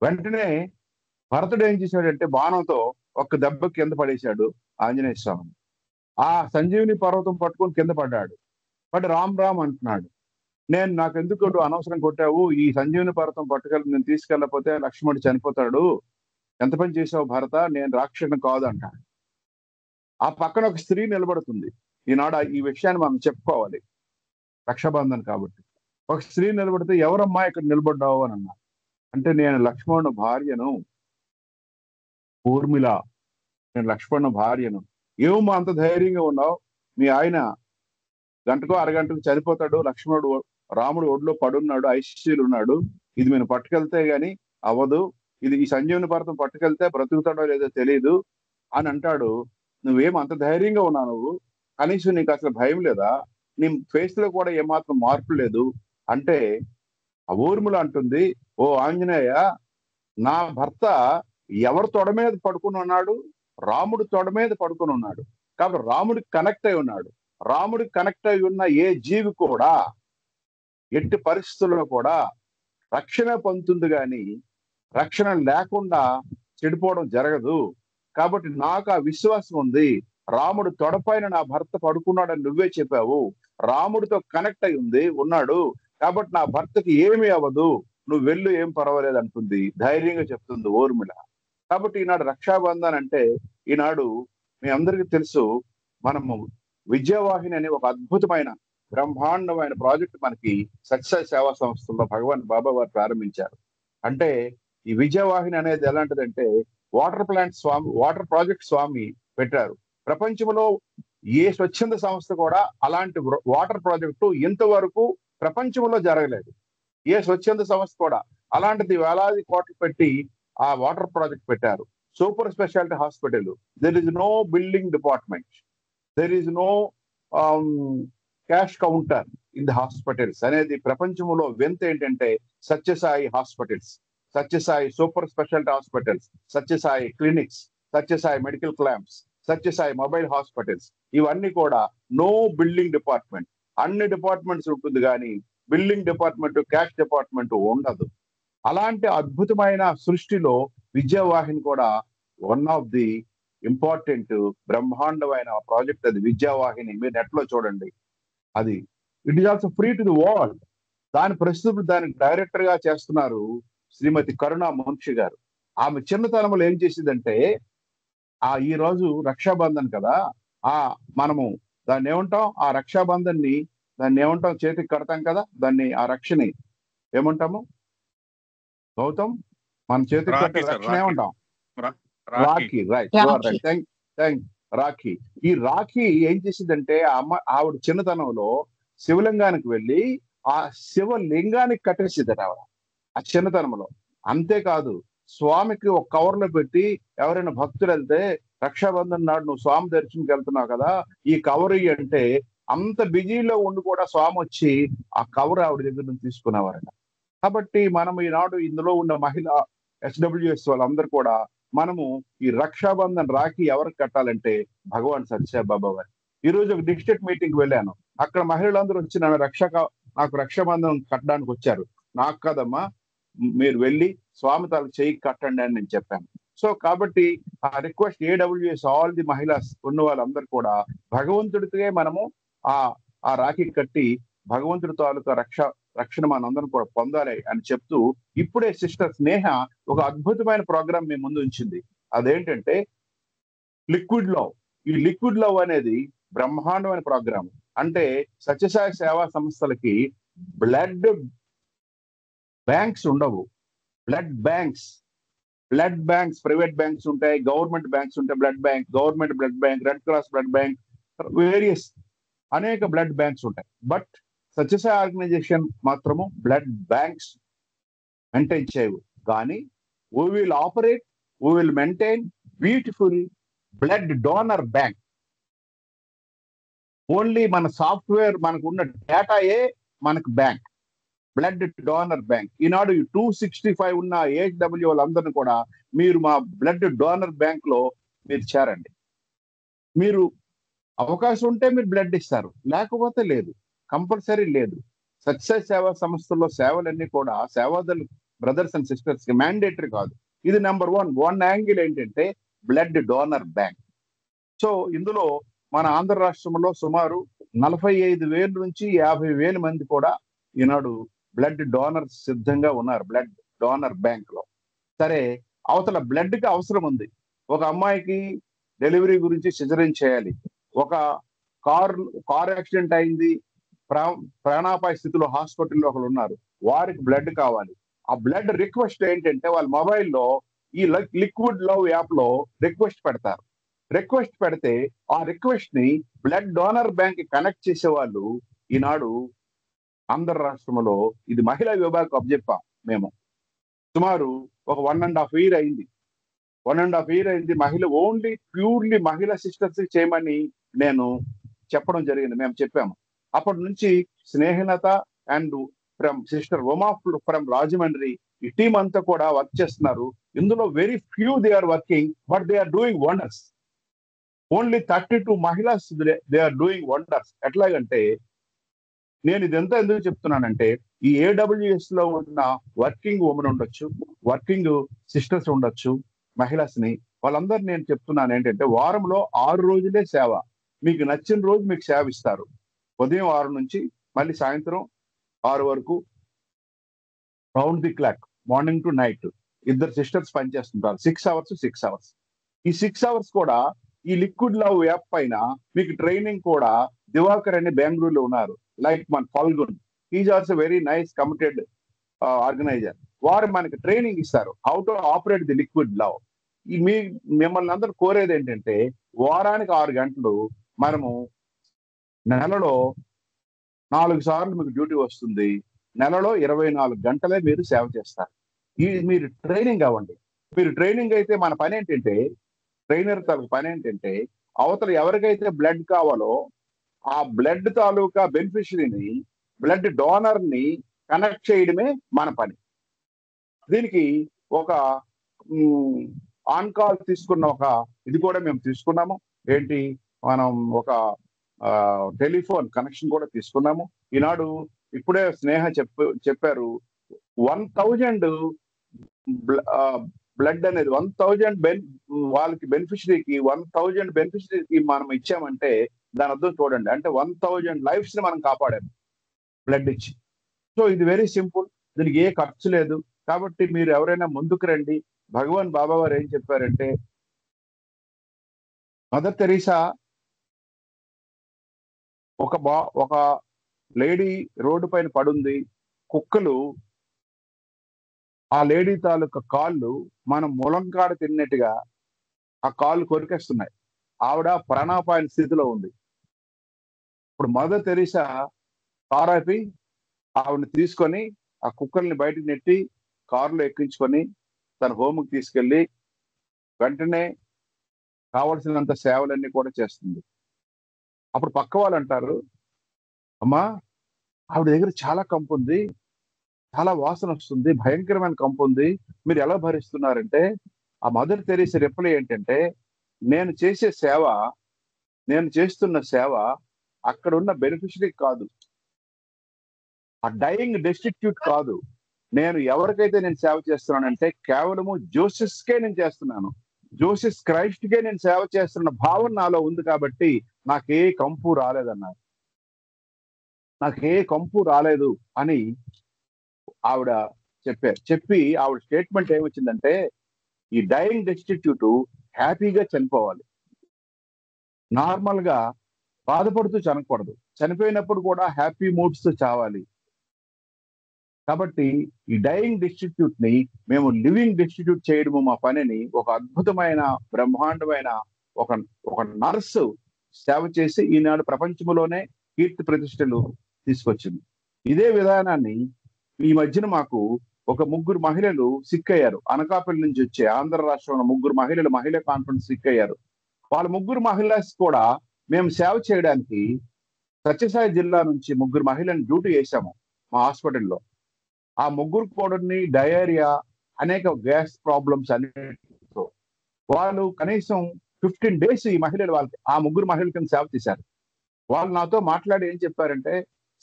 వెంటనే భరతుడు ఏం చేశాడంటే బాణంతో ఒక్క దెబ్బ కింద పడేశాడు ఆంజనేయ స్వామిని. ఆ సంజీవిని పర్వతం పట్టుకొని కింద పడ్డాడు. బట్ రామ్ రామ్ అంటున్నాడు, నాకెందుకు అనవసరం కొట్టావు, ఈ సంజీవిని పర్వతం పట్టుకెళ్ళి నేను తీసుకెళ్ళకపోతే లక్ష్మణుడు చనిపోతాడు, ఎంత పని చేసావు భరత, నేను రాక్షసుని కాదు అంటాడు. ఆ పక్కన ఒక స్త్రీ నిలబడుతుంది. ఈనాడు ఈ విషయాన్ని మనం చెప్పుకోవాలి, రక్షాబంధన్ కాబట్టి. ఒక స్త్రీ నిలబడితే, ఎవరమ్మా ఇక్కడ నిలబడ్డావు అని అన్నా. అంటే నేను లక్ష్మణుడు భార్యను, ఊర్మిళ, నేను లక్ష్మణుడు భార్యను. ఏమమ్మా అంత ధైర్యంగా ఉన్నావు, మీ ఆయన గంటకో అరగంటకు చనిపోతాడు, లక్ష్మణుడు రాముడు ఒడిలో పడున్నాడు, ఐసీయూలో ఉన్నాడు, ఇది నేను పట్టుకెళ్తే గాని అవ్వదు, ఇది ఈ సంజీవని పర్వతం పట్టుకెళ్తే బ్రతుకుతాడో లేదో తెలియదు అని అంటాడు. నువ్వేం అంత ధైర్యంగా ఉన్నావు, నువ్వు కనీసం నీకు అసలు భయం లేదా, నీ ఫేస్ లో కూడా ఏమాత్రం మార్పు లేదు అంటే ఆ ఊర్మిళ అంటుంది, ఓ ఆంజనేయ, నా భర్త ఎవరి తొడ మీద పడుకుని ఉన్నాడు? రాముడు తొడ మీద పడుకుని ఉన్నాడు. కాబట్టి రాముడికి కనెక్ట్ అయి ఉన్నాడు. రాముడికి కనెక్ట్ అయి ఉన్న ఏ జీవి కూడా ఎట్టి పరిస్థితుల్లో కూడా రక్షణ పొందుతుంది, కానీ రక్షణ లేకుండా చెడిపోవడం జరగదు. కాబట్టి నాకు ఆ విశ్వాసం ఉంది. రాముడు తొడపైన నా భర్త పడుకున్నాడని నువ్వే చెప్పావు. రాముడితో కనెక్ట్ అయి ఉన్నాడు. కాబట్టి నా భర్తకి ఏమీ అవ్వదు, నువ్వు వెళ్ళు, ఏం పర్వాలేదు అంటుంది, ధైర్యంగా చెప్తుంది ఊర్మిళ. కాబట్టి ఈనాడు రక్షాబంధన్ అంటే, ఈనాడు మీ అందరికీ తెలుసు, మనము విద్యావాహిని అనే ఒక అద్భుతమైన బ్రహ్మాండమైన ప్రాజెక్ట్ మనకి సత్యసాయి సేవా సంస్థల్లో భగవాన్ బాబా వారు ప్రారంభించారు. అంటే ఈ విద్యావాహిని అనేది ఎలాంటిదంటే, వాటర్ ప్రాజెక్ట్ స్వామి పెట్టారు. ప్రపంచంలో ఏ స్వచ్ఛంద సంస్థ కూడా అలాంటి వాటర్ ప్రాజెక్టు ఇంతవరకు ప్రపంచంలో జరగలేదు. ఏ స్వచ్ఛంద సంస్థ కూడా అలాంటిది వేలాది కోట్లు పెట్టి ఆ వాటర్ ప్రాజెక్ట్ పెట్టారు. Super speciality hospital, there is no building department, there is no cash counter in the hospitals అనేది ప్రపంచంలో వింత ఏంటంటే Sathya Sai hospitals, Sathya Sai super speciality hospitals, Sathya Sai clinics, Sathya Sai medical camps, Sathya Sai mobile hospitals, ఇవన్నీ కూడా నో బిల్డింగ్ డిపార్ట్మెంట్. అన్ని డిపార్ట్మెంట్స్ ఉంటుంది కానీ బిల్డింగ్ డిపార్ట్మెంట్, క్యాష్ డిపార్ట్మెంట్ ఉండదు. అలాంటి అద్భుతమైన సృష్టిలో విద్యావాహిని కూడా వన్ ఆఫ్ ది ఇంపార్టెంట్ బ్రహ్మాండమైన ప్రాజెక్ట్. అది విద్యావాహిని, మీరు నెట్ లో చూడండి. అది it is also free to the world. ప్రస్తుతం దానికి డైరెక్టర్ గా చేస్తున్నారు శ్రీమతి కరుణా మహర్షి గారు. ఆమె చిన్నతనంలో ఏం చేసిందంటే, ఈ రోజు రక్షాబంధన్ కదా, మనము దాన్ని ఏమంటాం, ఆ రక్షాబంధన్ ని దాన్ని ఏమంటాం, చేతికి కడతాం కదా, దాన్ని ఆ రక్షని ఏమంటాము గౌతమ్, మన చేతికి కట్టే రక్షణ ఏమంటాం, రాఖీ. రైట్, రాఖీ. ఈ రాఖీ ఏం చేసిందంటే, ఆవిడ చిన్నతనంలో శివలింగానికి వెళ్ళి ఆ శివలింగానికి కట్టేసిద్దట ఆవిడ ఆ చిన్నతనంలో. అంతేకాదు, స్వామికి ఒక కవర్ లో పెట్టి ఎవరైనా భక్తులు వెళ్తే, రక్షాబంధన్ నాడు నువ్వు స్వామి దర్శనంకి వెళ్తున్నావు కదా, ఈ కవర్ అంటే అంత బిజీలో ఉండి కూడా స్వామి వచ్చి ఆ కవర్ ఆవిడ దగ్గర నుంచి తీసుకునేవారట. కాబట్టి మనం ఈనాడు ఇందులో ఉన్న మహిళా ఎస్డబ్ల్యూఎస్ వాళ్ళందరూ కూడా మనము ఈ రక్షాబంధన్ రాఖీ ఎవరికి కట్టాలంటే భగవాన్ సత్యసాయి బాబా వారి. ఈ రోజు ఒక డిస్ట్రిక్ట్ మీటింగ్ వెళ్ళాను. అక్కడ మహిళలందరూ వచ్చి నాకు రక్షాబంధన్ కట్టడానికి వచ్చారు. నాకు కదమ్మా, మీరు వెళ్ళి స్వామి తాలకు చేయి కట్టండి అని నేను చెప్పాను. సో కాబట్టి ఆ రిక్వెస్ట్ ఏడబ్ల్యూఎస్ ఆల్ ది మహిళాస్ ఉన్న వాళ్ళందరూ కూడా భగవంతుడికే మనము ఆ రాఖీ కట్టి భగవంతుడి తాలూకా రక్షణ మనందరం కూడా పొందాలి అని చెప్తూ, ఇప్పుడే సిస్టర్ స్నేహ ఒక అద్భుతమైన ప్రోగ్రామ్ మీ ముందు ఉంచింది. అదేంటంటే లిక్విడ్ లవ్. ఈ లిక్విడ్ లవ్ అనేది బ్రహ్మాండమైన ప్రోగ్రామ్. అంటే సత్యసాయి సేవా సంస్థలకి బ్లడ్ బ్యాంక్స్ ఉండవు. బ్లడ్ బ్యాంక్స్ ప్రైవేట్ బ్యాంక్స్ ఉంటాయి, గవర్నమెంట్ బ్యాంక్స్ ఉంటాయి. Blood bank, government blood bank, red cross blood bank, various అనేక బ్లడ్ బ్యాంక్స్ ఉంటాయి. బట్ సత్యసాయి ఆర్గనైజేషన్ మాత్రము బ్లడ్ బ్యాంక్స్ మెయింటైన్ చేయవు. కానీ we will maintain beautiful blood donor bank. Only మన software, మనకు ఉన్న డేటాయే మనకు బ్యాంక్, బ్లడ్ డోనర్ బ్యాంక్. ఈనాడు 265 ఉన్న ఏహెచ్డబ్ల్యూ వాళ్ళందరినీ కూడా మీరు మా బ్లడ్ డోనర్ బ్యాంక్ లో మీరు చేరండి. మీరు అవకాశం ఉంటే మీరు బ్లడ్ ఇస్తారు, లేకపోతే లేదు, కంపల్సరీ లేదు. సత్యసాయి సేవా సంస్థల్లో సేవలన్నీ కూడా సేవాదల్ బ్రదర్స్ అండ్ సిస్టర్స్ కి మ్యాండేటరీ కాదు. ఇది నెంబర్ వన్ యాంగిల్ ఏంటంటే బ్లడ్ డోనర్ బ్యాంక్. సో ఇందులో మన ఆంధ్ర రాష్ట్రంలో సుమారు 45,000 నుంచి 50,000 మంది కూడా ఈనాడు బ్లడ్ డోనర్స్ సిద్ధంగా ఉన్నారు బ్లడ్ డోనర్ బ్యాంక్ లో. సరే, అవతల బ్లడ్ కి అవసరం ఉంది. ఒక అమ్మాయికి డెలివరీ గురించి సిజరీన్ చేయాలి, ఒక కార్ యాక్సిడెంట్ అయింది, ప్రాణాపాయ స్థితిలో హాస్పిటల్లో ఒకరు ఉన్నారు, వారికి బ్లడ్ కావాలి. ఆ బ్లడ్ రిక్వెస్ట్ ఏంటంటే వాళ్ళ మొబైల్లో ఈ లిక్విడ్ లవ్ యాప్ లో రిక్వెస్ట్ పెడతారు. రిక్వెస్ట్ పెడితే ఆ రిక్వెస్ట్ ని బ్లడ్ డోనర్ బ్యాంక్ కనెక్ట్ చేసే వాళ్ళు ఈనాడు ఆంధ్ర రాష్ట్రంలో, ఇది మహిళా విభాగం అప్పచెప్పాం, మేము సుమారు ఒక 1.5 year అయింది. 1.5 year అయింది. ఓన్లీ ప్యూర్లీ మహిళా సిస్టర్స్ చేయమని నేను చెప్పడం జరిగింది. మేము చెప్పాము. అప్పటి నుంచి Snehalatha and from sister Uma from Rajahmundry ఈ టీం అంతా కూడా వర్క్ చేస్తున్నారు. ఇందులో very few they are working, but they are doing wonders. Only 32 మహిళాస్ దే ఆర్ డూయింగ్ వండర్స్. ఎట్లాగంటే నేను ఇదంతా ఎందుకు చెప్తున్నానంటే ఈ AWS లో ఉన్న వర్కింగ్ ఉమెన్ ఉండొచ్చు, వర్కింగ్ సిస్టర్స్ ఉండొచ్చు, మహిళాస్ ని వాళ్ళందరూ నేను చెప్తున్నాను ఏంటంటే వారంలో 6 రోజులే సేవ. మీకు నచ్చిన రోజు మీకు సేవ ఇస్తారు. ఉదయం 6 నుంచి మళ్ళీ సాయంత్రం 6 వరకు round the clock, morning to night ఇద్దరు సిస్టర్స్ పనిచేస్తుంటారు. 6 hours. ఈ 6 hours కూడా ఈ లిక్విడ్ లవ్ యాప్ పైన మీకు ట్రైనింగ్ కూడా దివాకర్ అని బెంగళూరులో ఉన్నారు. లైక్ మన Phalgun, is also very nice committed organiser. వారు మనకి ట్రైనింగ్ ఇస్తారు how to operate the liquid love. ఈ మిమ్మల్ని అందరూ కోరేది ఏంటంటే వారానికి 6 గంటలు మనము నెలలో 4 సార్లు మీకు డ్యూటీ వస్తుంది. నెలలో 24 గంటలే మీరు సేవ చేస్తారు. మీరు ట్రైనింగ్ అవ్వండి. మీరు ట్రైనింగ్ అయితే మన పని ఏంటంటే ట్రైనర్ తాలూకు పని ఏంటంటే అవతల ఎవరికైతే బ్లడ్ కావాలో ఆ బ్లడ్ తాలూకా బెనిఫిషరీని, బ్లడ్ డోనర్ ని కనెక్ట్ చేయడమే మన పని. దీనికి ఒక ఆన్ కాల్ తీసుకున్న ఒక ఇది కూడా మేము తీసుకున్నాము. ఏంటి, మనం ఒక టెలిఫోన్ కనెక్షన్ కూడా తీసుకున్నాము. ఈనాడు ఇప్పుడే స్నేహ చెప్పారు 1000 బ్లడ్ అనేది 1000 వాళ్ళకి బెనిఫిషరీకి 1000 బెనిఫిషరీకి మనం ఇచ్చామంటే దాని అర్థం చూడండి. అంటే 1000 లైఫ్స్ ని మనం కాపాడాము బ్లడ్ ఇచ్చి. సో ఇది వెరీ సింపుల్, దీనికి ఏ ఖర్చు లేదు. కాబట్టి మీరు ఎవరైనా ముందుకు రండి. భగవాన్ బాబా వారు ఏం చెప్పారంటే మదర్ తెరీసా ఒక లేడీ రోడ్డు పైన పడుంది. కుక్కలు ఆ లేడీ తాలూకా కాళ్ళు మనం ములంకాడ తిన్నట్టుగా ఆ కాళ్ళు కొరికేస్తున్నాయి. ఆవిడ ప్రాణాపాయ స్థితిలో ఉంది. ఇప్పుడు మదర్ తెరీసా కారాపి ఆవిడని తీసుకొని ఆ కుక్కల్ని బయటకు నెట్టి కారులో ఎక్కించుకొని తన హోమ్కి తీసుకెళ్ళి వెంటనే కావలసినంత సేవలన్నీ కూడా చేస్తుంది. అప్పుడు పక్క వాళ్ళు అంటారు, అమ్మా ఆవిడ దగ్గర చాలా కంపు ఉంది, చాలా వాసన వస్తుంది, భయంకరమైన కంపు ఉంది, మీరు ఎలా భరిస్తున్నారంటే ఆ మదర్ తెరీసా రిప్లై ఏంటంటే నేను చేస్తున్న సేవ అక్కడ ఉన్న బెనిఫిషరీ కాదు, ఆ డైయింగ్ డెస్టిట్యూట్ కాదు. నేను ఎవరికైతే నేను సేవ చేస్తున్నానంటే కేవలము జోసెస్కే నేను చేస్తున్నాను, జోసెస్ క్రైస్ట్కే నేను సేవ చేస్తున్న భావన నాలో ఉంది. కాబట్టి నాకే కంపు రాలేదన్నారు. నాకే కంపు రాలేదు అని ఆవిడ చెప్పి ఆవిడ స్టేట్మెంట్ ఏమొచ్చిందంటే ఈ డైయింగ్ డెస్టిట్యూట్ హ్యాపీగా చనిపోవాలి, నార్మల్ గా బాధపడుతూ చనిపోకూడదు, చనిపోయినప్పుడు కూడా హ్యాపీ మూడ్స్ తో చావాలి. కాబట్టి ఈ డైయింగ్ డెస్టిట్యూట్ ని మేము లివింగ్ డెస్టిట్యూట్ చేయడము మా పనిని ఒక అద్భుతమైన బ్రహ్మాండమైన ఒక నర్సు సేవ చేసి ఈనాడు ప్రపంచంలోనే కీర్తి ప్రతిష్టలు తీసుకొచ్చింది. ఇదే విధానాన్ని ఈ మధ్యన మాకు ఒక 3 మహిళలు సిక్ అయ్యారు. అనకాపల్లి నుంచి వచ్చే ఆంధ్ర రాష్ట్రంలో 3 మహిళలు మహిళా కాన్ఫరెన్స్ సిక్ అయ్యారు. వాళ్ళ 3 మహిళస్ కూడా మేము సేవ చేయడానికి సత్యసాయి జిల్లా నుంచి 3 మహిళలను డ్యూటీ చేశాము మా హాస్పిటల్లో. ఆ 3 కూడా డయేరియా, అనేక గ్యాస్ ప్రాబ్లమ్స్ అన్నిటితో వాళ్ళు కనీసం 15 days ఈ మహిళలు వాళ్ళకి ఆ 3 మహిళలకి సేవ చేశారు. వాళ్ళు నాతో మాట్లాడి ఏం చెప్పారంటే,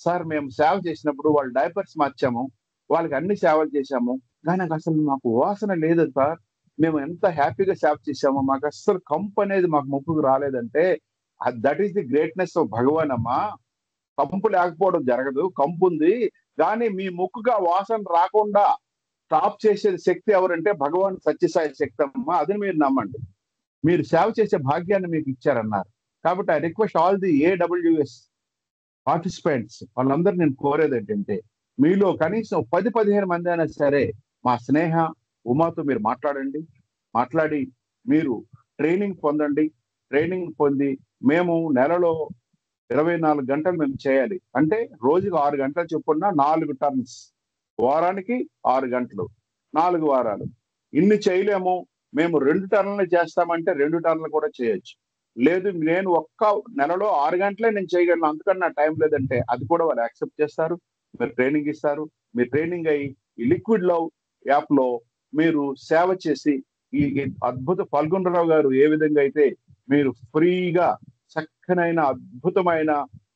సార్ మేము సేవ చేసినప్పుడు వాళ్ళు డైపర్స్ మార్చాము, వాళ్ళకి అన్ని సేవలు చేశాము, కానీ అసలు మాకు వాసన లేదు సార్, మేము ఎంత హ్యాపీగా సేవ చేశామో మాకు అస్సలు కంపు అనేది మాకు ముప్పుకు రాలేదంటే that is the greatness of Bhagavan అమ్మా. కంపు లేకపోవడం జరగదు, కంపు ఉంది, కానీ మీ ముక్కుగా వాసన రాకుండా స్టాప్ చేసే శక్తి ఎవరంటే భగవాన్ సత్యసాయి శక్తి అమ్మా. అది మీరు నమ్మండి, మీరు సేవ చేసే భాగ్యాన్ని మీకు ఇచ్చారన్నారు. కాబట్టి I request all the AWS participants వాళ్ళందరూ నేను కోరేది ఏంటంటే మీలో కనీసం 10-15 మంది అయినా సరే మా స్నేహ ఉమాతో మీరు మాట్లాడి మీరు ట్రైనింగ్ పొందండి. ట్రైనింగ్ పొంది మేము నెలలో 24 గంటలు మేము చేయాలి. అంటే రోజుకు 6 గంటల చొప్పున 4 టర్న్స్ వారానికి 6 గంటలు, 4 వారాలు. ఇన్ని చేయలేము, మేము 2 టర్న్లు చేస్తామంటే 2 టర్న్లు కూడా చేయొచ్చు. లేదు నేను ఒక్క నెలలో 6 గంటలే నేను చేయగలను, అందుకని నా టైం లేదంటే అది కూడా వాళ్ళు యాక్సెప్ట్ చేస్తారు. మీరు ట్రైనింగ్ ఇస్తారు. మీరు ట్రైనింగ్ అయ్యి ఈ లిక్విడ్ లవ్ యాప్లో మీరు సేవ చేసి ఈ అద్భుత ఫల్గుణరావు గారు ఏ విధంగా అయితే మీరు ఫ్రీగా చక్కనైన అద్భుతమైన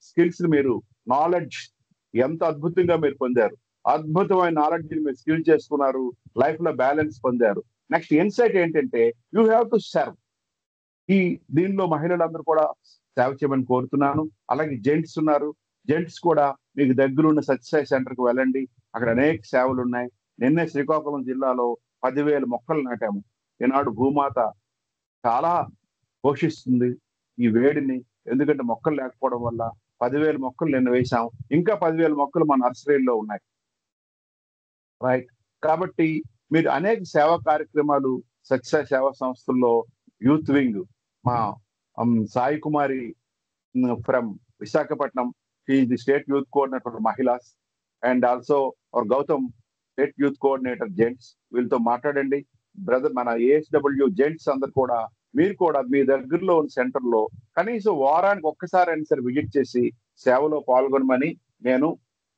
స్కిల్స్ మీరు నాలెడ్జ్ ఎంత అద్భుతంగా మీరు పొందారు, అద్భుతమైన నాలెడ్జ్ మీరు స్కిల్ చేసుకున్నారు, లైఫ్ లో బ్యాలెన్స్ పొందారు. నెక్స్ట్ ఇన్సైట్ ఏంటంటే యూ హ్యావ్ టు సర్వ్. దీనిలో మహిళలందరూ కూడా సేవ చేయమని కోరుతున్నాను. అలాగే జెంట్స్ ఉన్నారు, జెంట్స్ కూడా మీకు దగ్గరున్న సత్యసాయి సెంటర్కి వెళ్ళండి, అక్కడ అనేక సేవలు ఉన్నాయి. నిన్నే శ్రీకాకుళం జిల్లాలో 10,000 మొక్కలు నాటాము. ఈనాడు భూమాత చాలా పోషిస్తుంది ఈ వేడిని, ఎందుకంటే మొక్కలు లేకపోవడం వల్ల 10,000 మొక్కలు నిన్న వేశాం, ఇంకా 10,000 మొక్కలు మన నర్సరీలో ఉన్నాయి. రైట్. కాబట్టి మీరు అనేక సేవా కార్యక్రమాలు సత్యసాయి సేవా సంస్థల్లో యూత్ వింగ్ మా Sai Kumari from Visakhapatnam, the state youth coordinator మహిళాస్, and also our Gautam state youth coordinator gents. వీళ్ళతో మాట్లాడండి. బ్రదర్ మన ఏఎస్డబ్ల్యూ జెంట్స్ అందరు కూడా మీరు కూడా మీ దగ్గరలో ఉన్న సెంటర్ లో కనీసం వారానికి ఒక్కసారి అయినా సరే విజిట్ చేసి సేవలో పాల్గొనమని నేను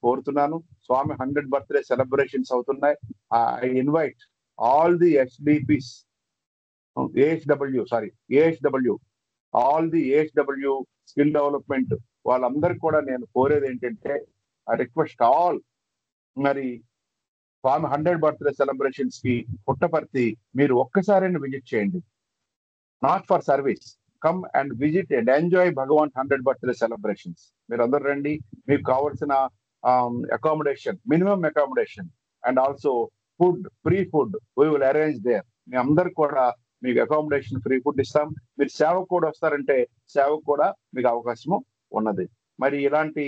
కోరుతున్నాను. స్వామి 100th బర్త్డే సెలబ్రేషన్స్ అవుతున్నాయి. I invite all the SDPs, AHW all the AHW skill development వాళ్ళందరికీ కూడా నేను కోరేది ఏంటంటే ఐ రిక్వెస్ట్ ఆల్, మరి స్వామి 100th బర్త్డే సెలబ్రేషన్స్ కి పుట్టపర్తి మీరు ఒక్కసారైనా విజిట్ చేయండి. Not for service, come and visit and enjoy Bhagavan 100th birthday celebrations. మీరు అందరు రండి. మీకు కావాల్సిన accommodation, minimum accommodation and also food, free food we will arrange there. మీ అందరు కూడా మీకు అకామిడేషన్, ఫ్రీ ఫుడ్ ఇస్తాం. మీరు సేవకు కూడా వస్తారంటే సేవకు కూడా మీకు అవకాశము ఉన్నది. మరి ఇలాంటి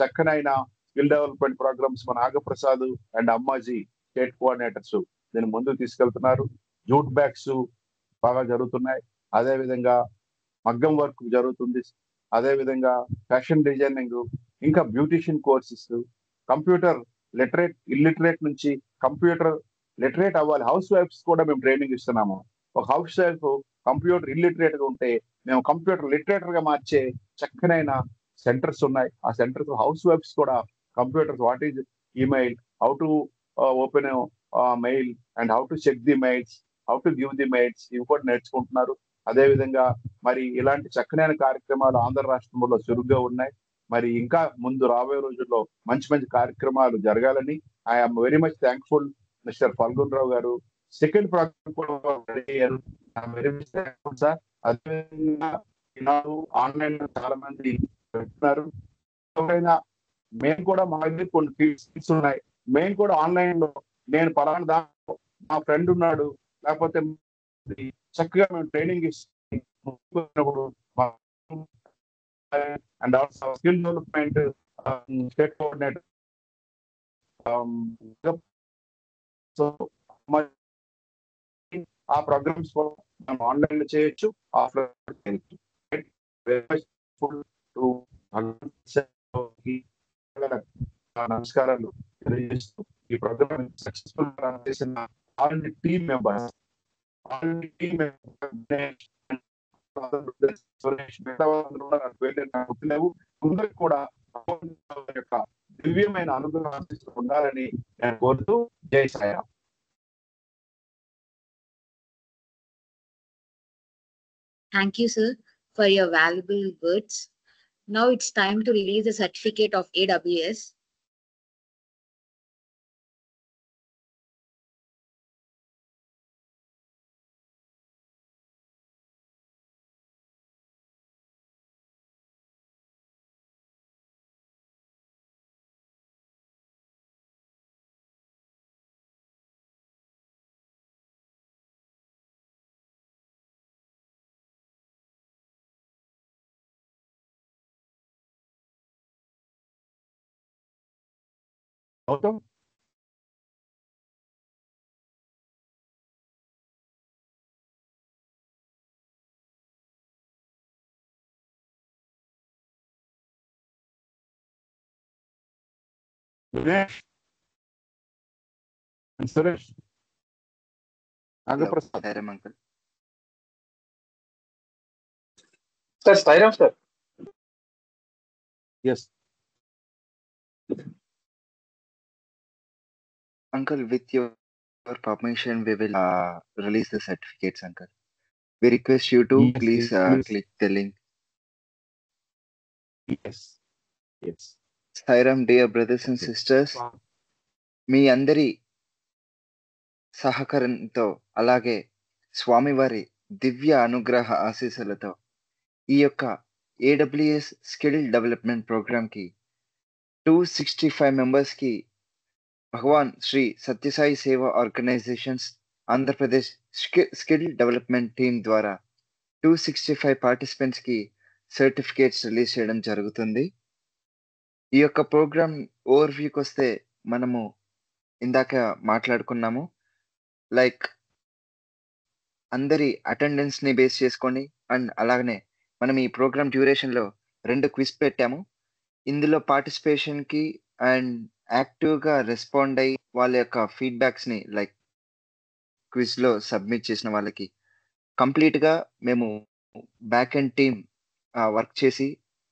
చక్కనైన స్కిల్ డెవలప్మెంట్ ప్రోగ్రామ్స్ మన Nagaprasad and Ammaji state coordinators దీన్ని ముందుకు తీసుకెళ్తున్నారు. జూట్ బ్యాగ్స్ బాగా జరుగుతున్నాయి, అదే విధంగా మగ్గం వర్క్ జరుగుతుంది, అదే విధంగా ఫ్యాషన్ డిజైనింగ్, ఇంకా beautician courses, computer literate, illiterate నుంచి కంప్యూటర్ లిటరేట్ అవ్వాలి. హౌస్ వైఫ్స్ కూడా మేము ట్రైనింగ్ ఇస్తున్నాము. ఒక హౌస్ వైఫ్ కంప్యూటర్ ఇల్లిటరేట్ గా ఉంటే మేము కంప్యూటర్ లిటరేటర్ గా మార్చే చక్కనైన సెంటర్స్ ఉన్నాయి. ఆ సెంటర్స్ హౌస్ వైఫ్స్ కూడా computers, what is email, how to open mail and how to check the mails, how to give the mails, ఇవి కూడా నేర్చుకుంటున్నారు. అదే విధంగా మరి ఇలాంటి చక్కనైన కార్యక్రమాలు ఆంధ్ర రాష్ట్రంలో చురుగ్గా ఉన్నాయి. మరి ఇంకా ముందు రాబోయే రోజుల్లో మంచి మంచి కార్యక్రమాలు జరగాలని I'm very much thankful mister Phalgunarao garu. Second programme కూడా రెడీ అయ్యారు. I'm very much thankful sir. అదేవిధంగా ఈనాడు ఆన్లైన్ లో చాలా మంది పెడుతున్నారు. ఎవరైనా మేము కూడా మా దగ్గర కొన్ని ఫీల్డ్స్ ఉన్నాయి, మేము కూడా ఆన్లైన్ లో నేను పలానా దాంట్లో మా ఫ్రెండ్ ఉన్నాడు, లేకపోతే చక్కగా మేము ట్రైనింగ్ ఇచ్చినప్పుడు and also skill development state coordinator, so ఆ ప్రోగ్రామ్స్ మనం ఆన్లైన్ లో చేయొచ్చు, ఆఫ్లైన్ నమస్కారాలు తెలియజేస్తూ ఈ ప్రోగ్రామ్ సక్సెస్ఫుల్ చేసిన ఆల్ టీమ్ మెంబర్స్, అందరికి కూడా యొక్క దివ్యమైన అనుగ్రహం ఉండాలని నేను కోరుతూ జై Sairam. Thank you, sir, for your valuable words. Now it's time to release the certificate of AWS. Gautam, Dinesh, Suresh Hello, Nagaprasad Sairam uncle. Sir Sairam sir. Yes Uncle, with your permission, we will release the certificates, uncle. We request you to Yes, please please. click the link. Yes yes Sairam, dear brothers and sisters, మీ అందరి సహకారంతో అలాగే స్వామివారి దివ్య అనుగ్రహ ఆశీస్సులతో ఈ యొక్క AWS skill development ప్రోగ్రామ్కి 265 మెంబర్స్కి భగవాన్ Shri Sathya Sai Seva organisations Andhra Pradesh skill development team ద్వారా 265 పార్టిసిపెంట్స్కి సర్టిఫికేట్స్ రిలీజ్ చేయడం జరుగుతుంది. ఈ యొక్క ప్రోగ్రామ్ ఓవర్వ్యూకి వస్తే మనము ఇందాక మాట్లాడుకున్నాము, లైక్ అందరి అటెండెన్స్ని బేస్ చేసుకొని అండ్ అలాగనే మనం ఈ ప్రోగ్రామ్ డ్యూరేషన్లో 2 క్విజ్ పెట్టాము. ఇందులో పార్టిసిపేషన్కి అండ్ యాక్టివ్గా రెస్పాండ్ అయ్యి వాళ్ళ యొక్క ఫీడ్బ్యాక్స్ని లైక్ క్విజ్లో సబ్మిట్ చేసిన వాళ్ళకి కంప్లీట్గా మేము బ్యాక్ అండ్ టీమ్ వర్క్ చేసి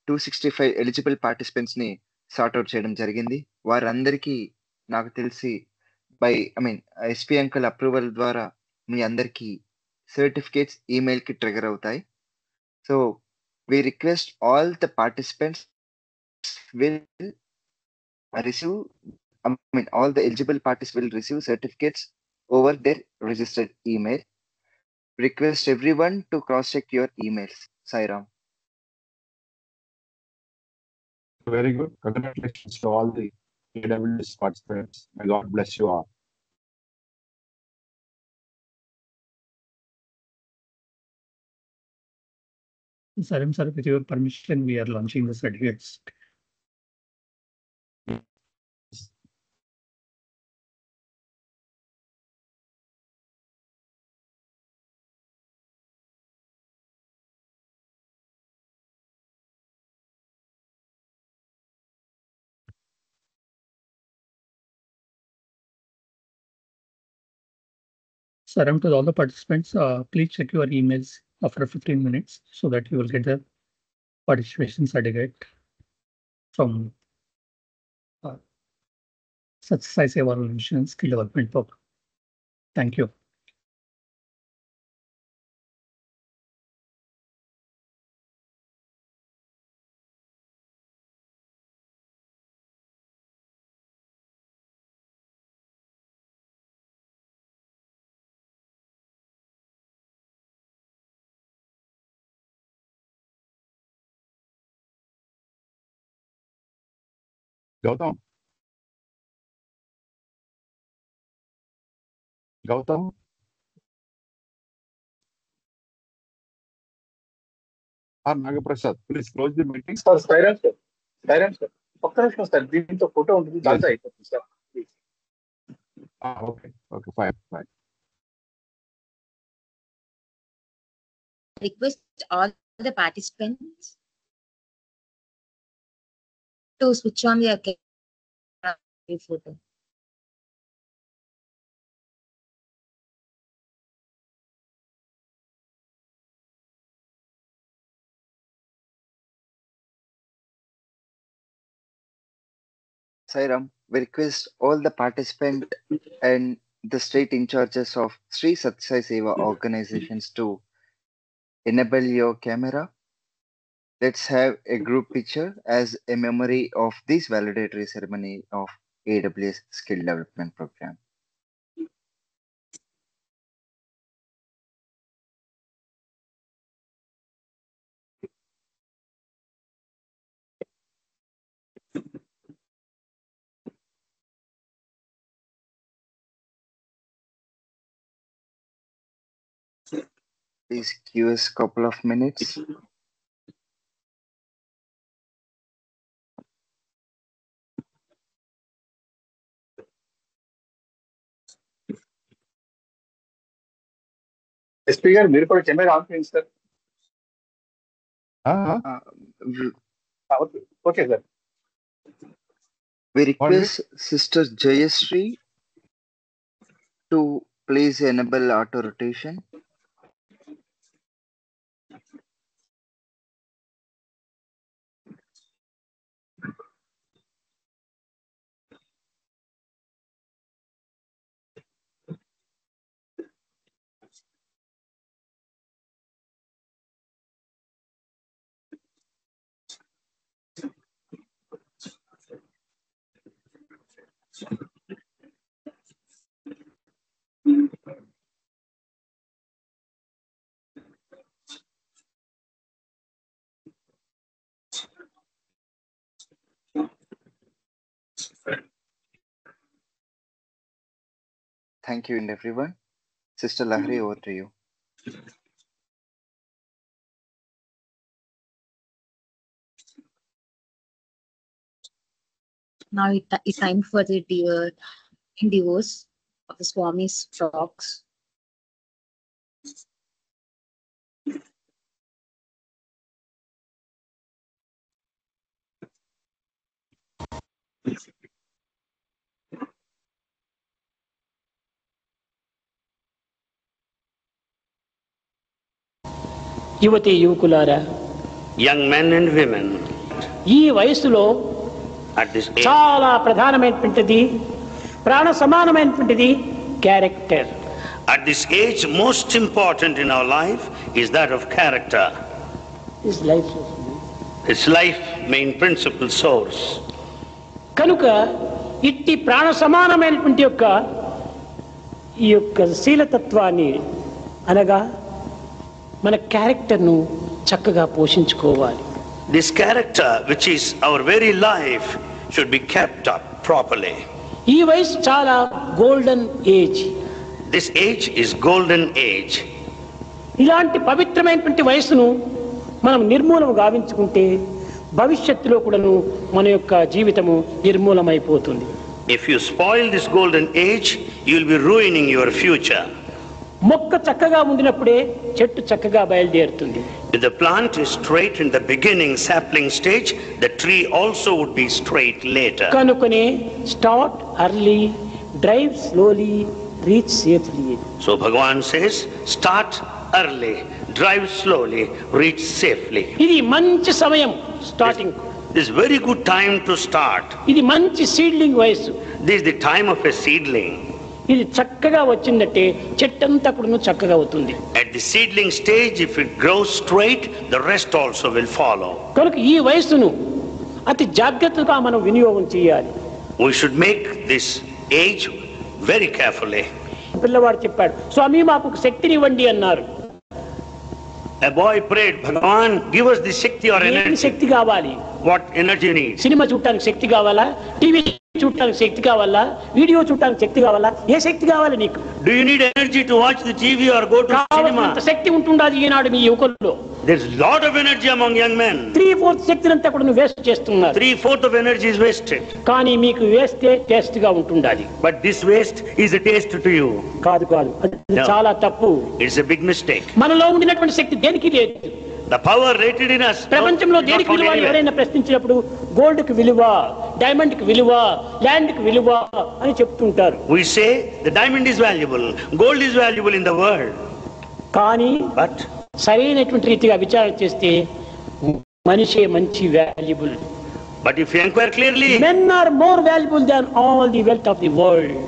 265 ఎలిజిబుల్ పార్టిసిపెంట్స్ని సార్ట్అవుట్ చేయడం జరిగింది. వారందరికీ నాకు తెలిసి ఎస్పీ అంకుల్ అప్రూవల్ ద్వారా మీ అందరికీ సర్టిఫికేట్స్ ఈమెయిల్కి ట్రిగర్ అవుతాయి. So we request all the participants will receive, all the eligible parties will receive certificates over their registered email. Request everyone to cross-check your emails. Sairam. Very good. Congratulations to all the AWS participants. May God bless you all. Sarim sir, with your permission, we are launching the certificates. Sarim, to all the participants, please check your emails after 15 minutes so that you will get the participation certificate from Satsai Seva Organization Skill Development Program. Thank you. Gautam. Nagaprasad, please close the meeting. Sir Sairam sir ఒక్క నిమిషం sir, దీంతో photo ఉంటుంది, దాంతో అయిపోతుంది sir please. Okay, fine. Request all the participants to switch on their camera photo. Sairam, we request all the participants and the state in charges of Sri Satsai Seva organizations to enable your camera. Let's have a group picture as a memory of this validatory ceremony of AWS Skill Development Program. Please give us a couple of minutes. SP గారు మీరు కూడా camera on చేయండి sir. Okay sir. We request Sister Jayashree to please enable auto rotation. Thank you, and everyone. Sister Lahari, over to you. Now it's time for the divorce of the Swami's frogs. యువతి యువకులారా, young men and women, ఈ వయసులో at this age, చాలా ప్రధానమైనటువంటిది, ప్రాణ సమానమైనటువంటిది character. at this age, most important in our life is that of character. His life. It's life main principal source. కనుక ఇట్టి ప్రాణ సమానమైనటువంటి ఈ యొక్క శీలతత్వాన్ని అనగా మన క్యారెక్టర్ను చక్కగా పోషించుకోవాలి. This character, which is our very life, should be kept up properly. ఈ వయసు చాలా golden age. This age is golden age. ఇలాంటి పవిత్రమైనటువంటి వయసును మనం నిర్మూలన గావించుకుంటే భవిష్యత్తులో కూడాను మన యొక్క జీవితము నిర్మూలమైపోతుంది. If you spoil this golden age, you will be ruining your future. మొక్క చక్కగా ఉండినప్పుడే చెట్టు చక్కగా బయలుదేరుతుంది. If the plant is straight in the beginning sapling stage, the tree also would be straight later. కనుకనే start early, drive slowly, reach safely. So Bhagavan says, start early, drive slowly, reach safely. ఇది మంచి సమయం starting. This is very good time to start. ఇది మంచి seedling వయసు. This is the time of a seedling. ఇది చక్కగా వచ్చిందంటే చెట్టంతా కూడా చక్కగా అవుతుంది. At the seedling stage, if it grows straight, the rest also will follow. కనుక ఈ వయసును అతి జాగ్రత్తగా మనం వినియోగం చేయాలి. We should make this age very carefully. పిల్లవాడు చెప్పాడు, స్వామి మాకు శక్తిని ఇవ్వండి అన్నారు. A boy prayed, Bhagavan, give us the Shakti or energy. శక్తి కావాలి. What energy needs? సినిమా చూడటానికి శక్తి కావాలా, టీవీ చూడటానికి శక్తి కావాలా, వీడియో చూడటానికి శక్తి కావాలా, ఏ శక్తి కావాలి నీకు? Do you need energy to watch the TV or go to cinema? శక్తి ఉంటుండాలి ఈనాడు మీ యువకుల్లో. There's a lot of energy among young men. 3/4 శక్తిని అంతా కూడా వేస్ట్ చేస్తున్నారు. 3/4 of energy is wasted. కానీ మీకు వేస్తే టేస్ట్ గా ఉంటుండాలి. But this waste is a taste to you. కాదు కాదు, అది చాలా తప్పు. It's a big mistake. మనలో ఉండినటువంటి శక్తి దేనికి లేదు. The power rated in us. ప్రపంచంలో దేనికి విలువ ఎవరైనా ప్రశ్నించినప్పుడు గోల్డ్ కి విలువ, డైమండ్ కి విలువ, ల్యాండ్ కి విలువ అని చెప్తుంటారు. We say the diamond is valuable, gold is valuable in the world. కానీ సరైనటువంటి రీతిగా విచారణ చేస్తే మనిషే మంచి valuable. But if you inquire clearly, men are more valuable than all the wealth of the world.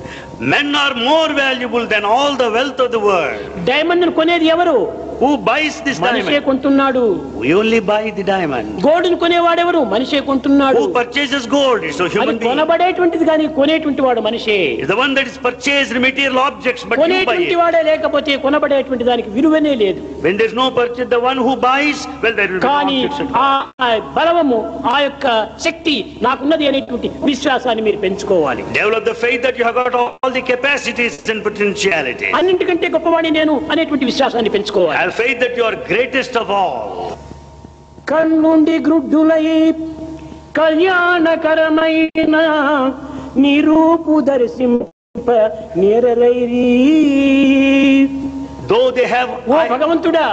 Men are more valuable than all the wealth of the world. Diamond ను కొనేది ఎవరు? Who buys this diamond? మనిషే కొంటున్నాడు. We only buy the diamond. Gold ను కొనేవాడెవరు? మనిషే కొంటున్నాడు. Who purchases gold? It's a human being. కొనబడేటువంటిది కానీ కొనేటువంటి వాడు మనిషే. Is the one that is purchased material objects, but you buy it. కొనేటువంటి వాడే లేకపోతే కొనబడేటువంటి దానికి విలువనే లేదు. When there is no purchase, the one who buys, well, there will be కానీ ఆ బలము, ఆ యొక్క శక్తి నాకున్నది అనేటువంటి విశ్వాసాన్ని మీరు పెంచుకోవాలి. Develop the faith that you have got all the capacities and potentiality. అన్నింటికంటే గొప్పవాడిని నేను అనేటువంటి విశ్వాసాన్ని పెంచుకోవాలి. Have faith that you are greatest of all. కన్నుండి గ్రుడ్డులై కళ్యాణకరమైన నిరూపు దర్శింప నేరరైరి. Though they have, ఓ భగవంతుడా,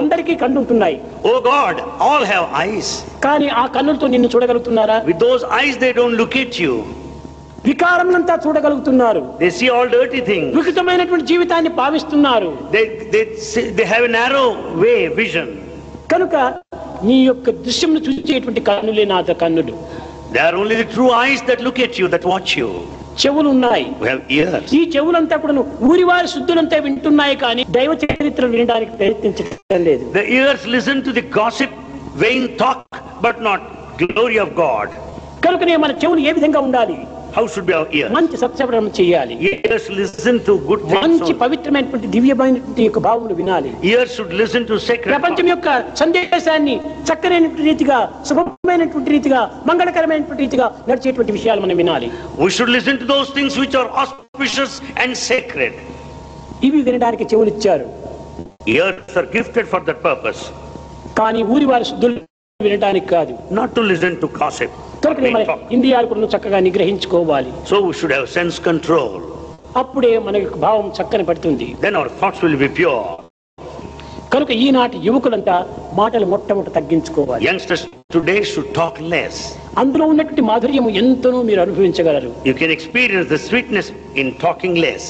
అందరికీ కన్నుంటున్నాయి. Oh God, all have eyes. కానీ ఆ కన్నులతో నిన్ను చూడగలుగుతున్నారా? With those eyes they don't look at you. వికారంనంతా చూడగలుగుతున్నారు. They see all dirty things. వికృతమైనటువంటి జీవితాన్ని భావిస్తున్నారు. They have a narrow way vision. కనుక నీ యొక్క దృశ్యంను చూసేటువంటి కన్నులే నా కన్నులు. They are only the true eyes that look at you, that watch you. చెవులు ఉన్నాయి. We have ears. ఈ చెవులంతా కూడా ఊరివారి శుద్ధులంతా వింటున్నాయి కానీ దైవ చరిత్ర వినడానికి ప్రయత్నించడం లేదు. The ears listen to the gossip, vain talk, but not glory of God. కనుకనే మన చెవులు ఏ విధంగా ఉండాలి? How should be our ears? మంచి సత్సవరణం చేయాలి. Ears listen to good things. మంచి పవిత్రమైనటువంటి దివ్యమైనటువంటి యొక్క భావములు వినాలి. Ears should listen to sacred. ప్రపంచం యొక్క సందేశాన్ని చక్కనైనటువంటి రీతిగా, శుభమైనటువంటి రీతిగా, మంగళకరమైనటువంటి రీతిగా నడిచేటువంటి విషయాలు మనం వినాలి. We should listen to those things which are auspicious and sacred. ఇవి వినడానికి చెవులు ఇచ్చారు. Ears are gifted for that purpose. కానీ ఊరివారి శుద్ధులు వినడానికి కాదు. Not to listen to gossip. ఇంద్రియాలు కూడా చక్కగా నిగ్రహించుకోవాలి. So we should have sense control. అప్పుడే మన భావం చక్కని పడుతుంది. Then our thoughts will be pure. కనుక ఈనాటి యువకులంతా మాటలు మొట్టమొదట తగ్గించుకోవాలి. Youngsters today should talk less. అందులో ఉన్నటువంటి మాధుర్యము ఎంతనో మీరు అనుభవించగలరు. You can experience the sweetness in talking less.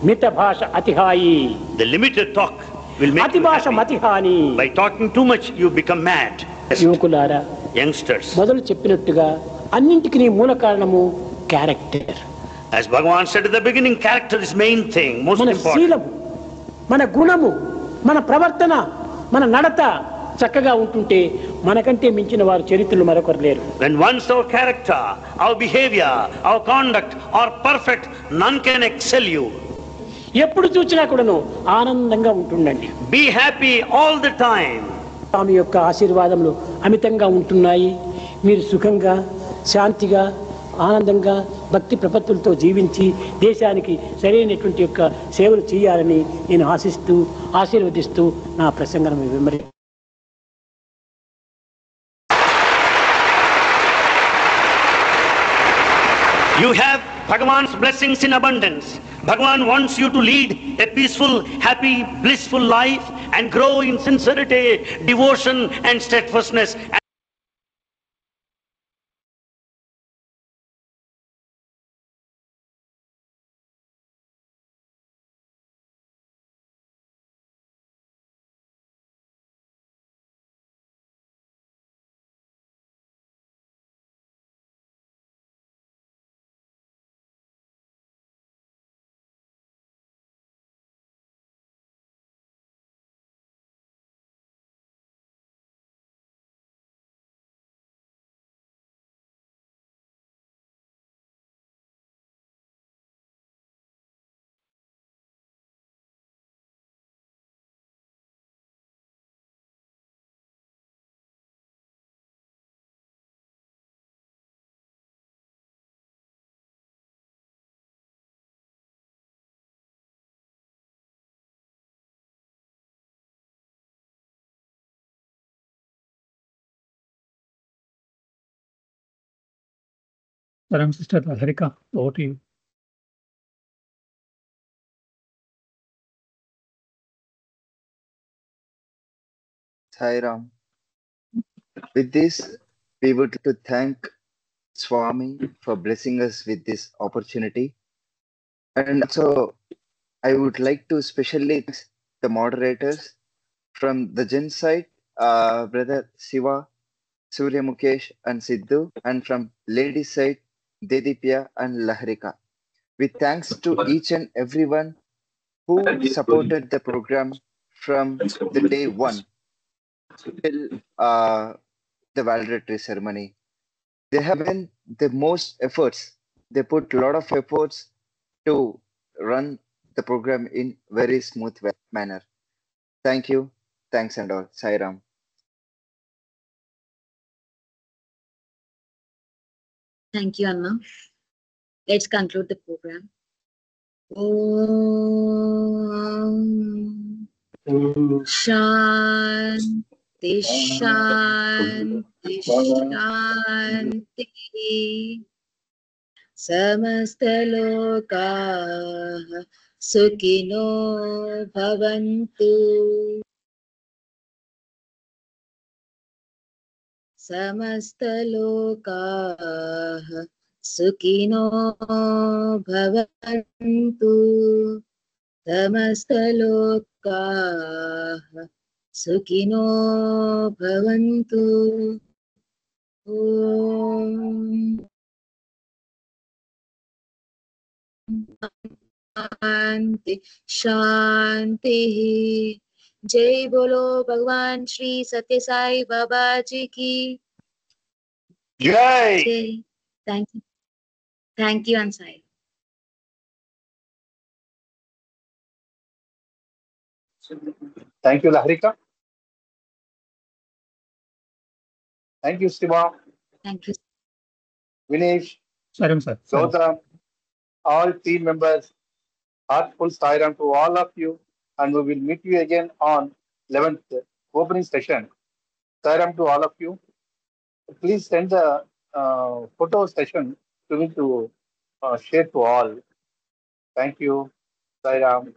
మిత భాష అతిహాయి. The limited talk will make అతి భాష మతిహాని. By talking too much you become mad. యువకులారా, youngsters, మొదలు చెప్పినట్టుగా అన్నింటికి మూల కారణము character. As Bhagavan said at the beginning, character is main thing, most మన important. శీలము, మన గుణము, మన ప్రవర్తన, మన నడత చక్కగా ఉంటుంటే మనకంటే మించిన వారు చరిత్రలు మరొకరు లేరు. When once our character, our behavior, our conduct are perfect, none can excel you. ఎప్పుడు చూసినా కూడాను ఆనందంగా ఉంటుండండి. Be happy all the time. స్వామి యొక్క ఆశీర్వాదములు అమితంగా ఉంటున్నాయి. మీరు సుఖంగా, శాంతిగా, ఆనందంగా, భక్తి ప్రపత్తులతో జీవించి దేశానికి సరైనటువంటి యొక్క సేవలు చేయాలని నేను ఆశిస్తూ, ఆశీర్వదిస్తూ నా ప్రసంగం విమరి. You have Bhagavan's blessings in abundance. Bhagavan wants you to lead a peaceful, happy, blissful life and grow in sincerity, devotion and steadfastness. Saram sister Harika, over to you. Sairam. With this, we would like to thank Swami for blessing us with this opportunity. And also, I would like to specially thank the moderators from the Gen side, Brother Siva, Surya Mukesh and Siddhu, and from ladies side, Dedipya and Laharika. With thanks to each and everyone who supported the program from the day one till the valedictory ceremony. They have been the most efforts. They put a lot of efforts to run the program in very smooth manner. Thank you. Thanks and all. Sairam. Thank you, Anna. Let's conclude the program. Om Shanti Shanti Shanti Samastalokaha Sukhino Bhavantu Samastalokaha सुखिनो भवन्तु समस्तलोकाः सुखिनो भवन्तु। ॐ शांति शांति। जय बोलो भगवान श्री सत्य साई बाबा जी की जय। जय। Thank you and Sai. Thank you, Laharika. Thank you, Shiva, Thank you. Vinesh, Sairam, sir. Sairam. Gautam, all team members. Heartful Sairam to all of you, and we will meet you again on 11th opening session. Sairam to all of you. Please send the photo session to me to share to all. Thank you. Sairam.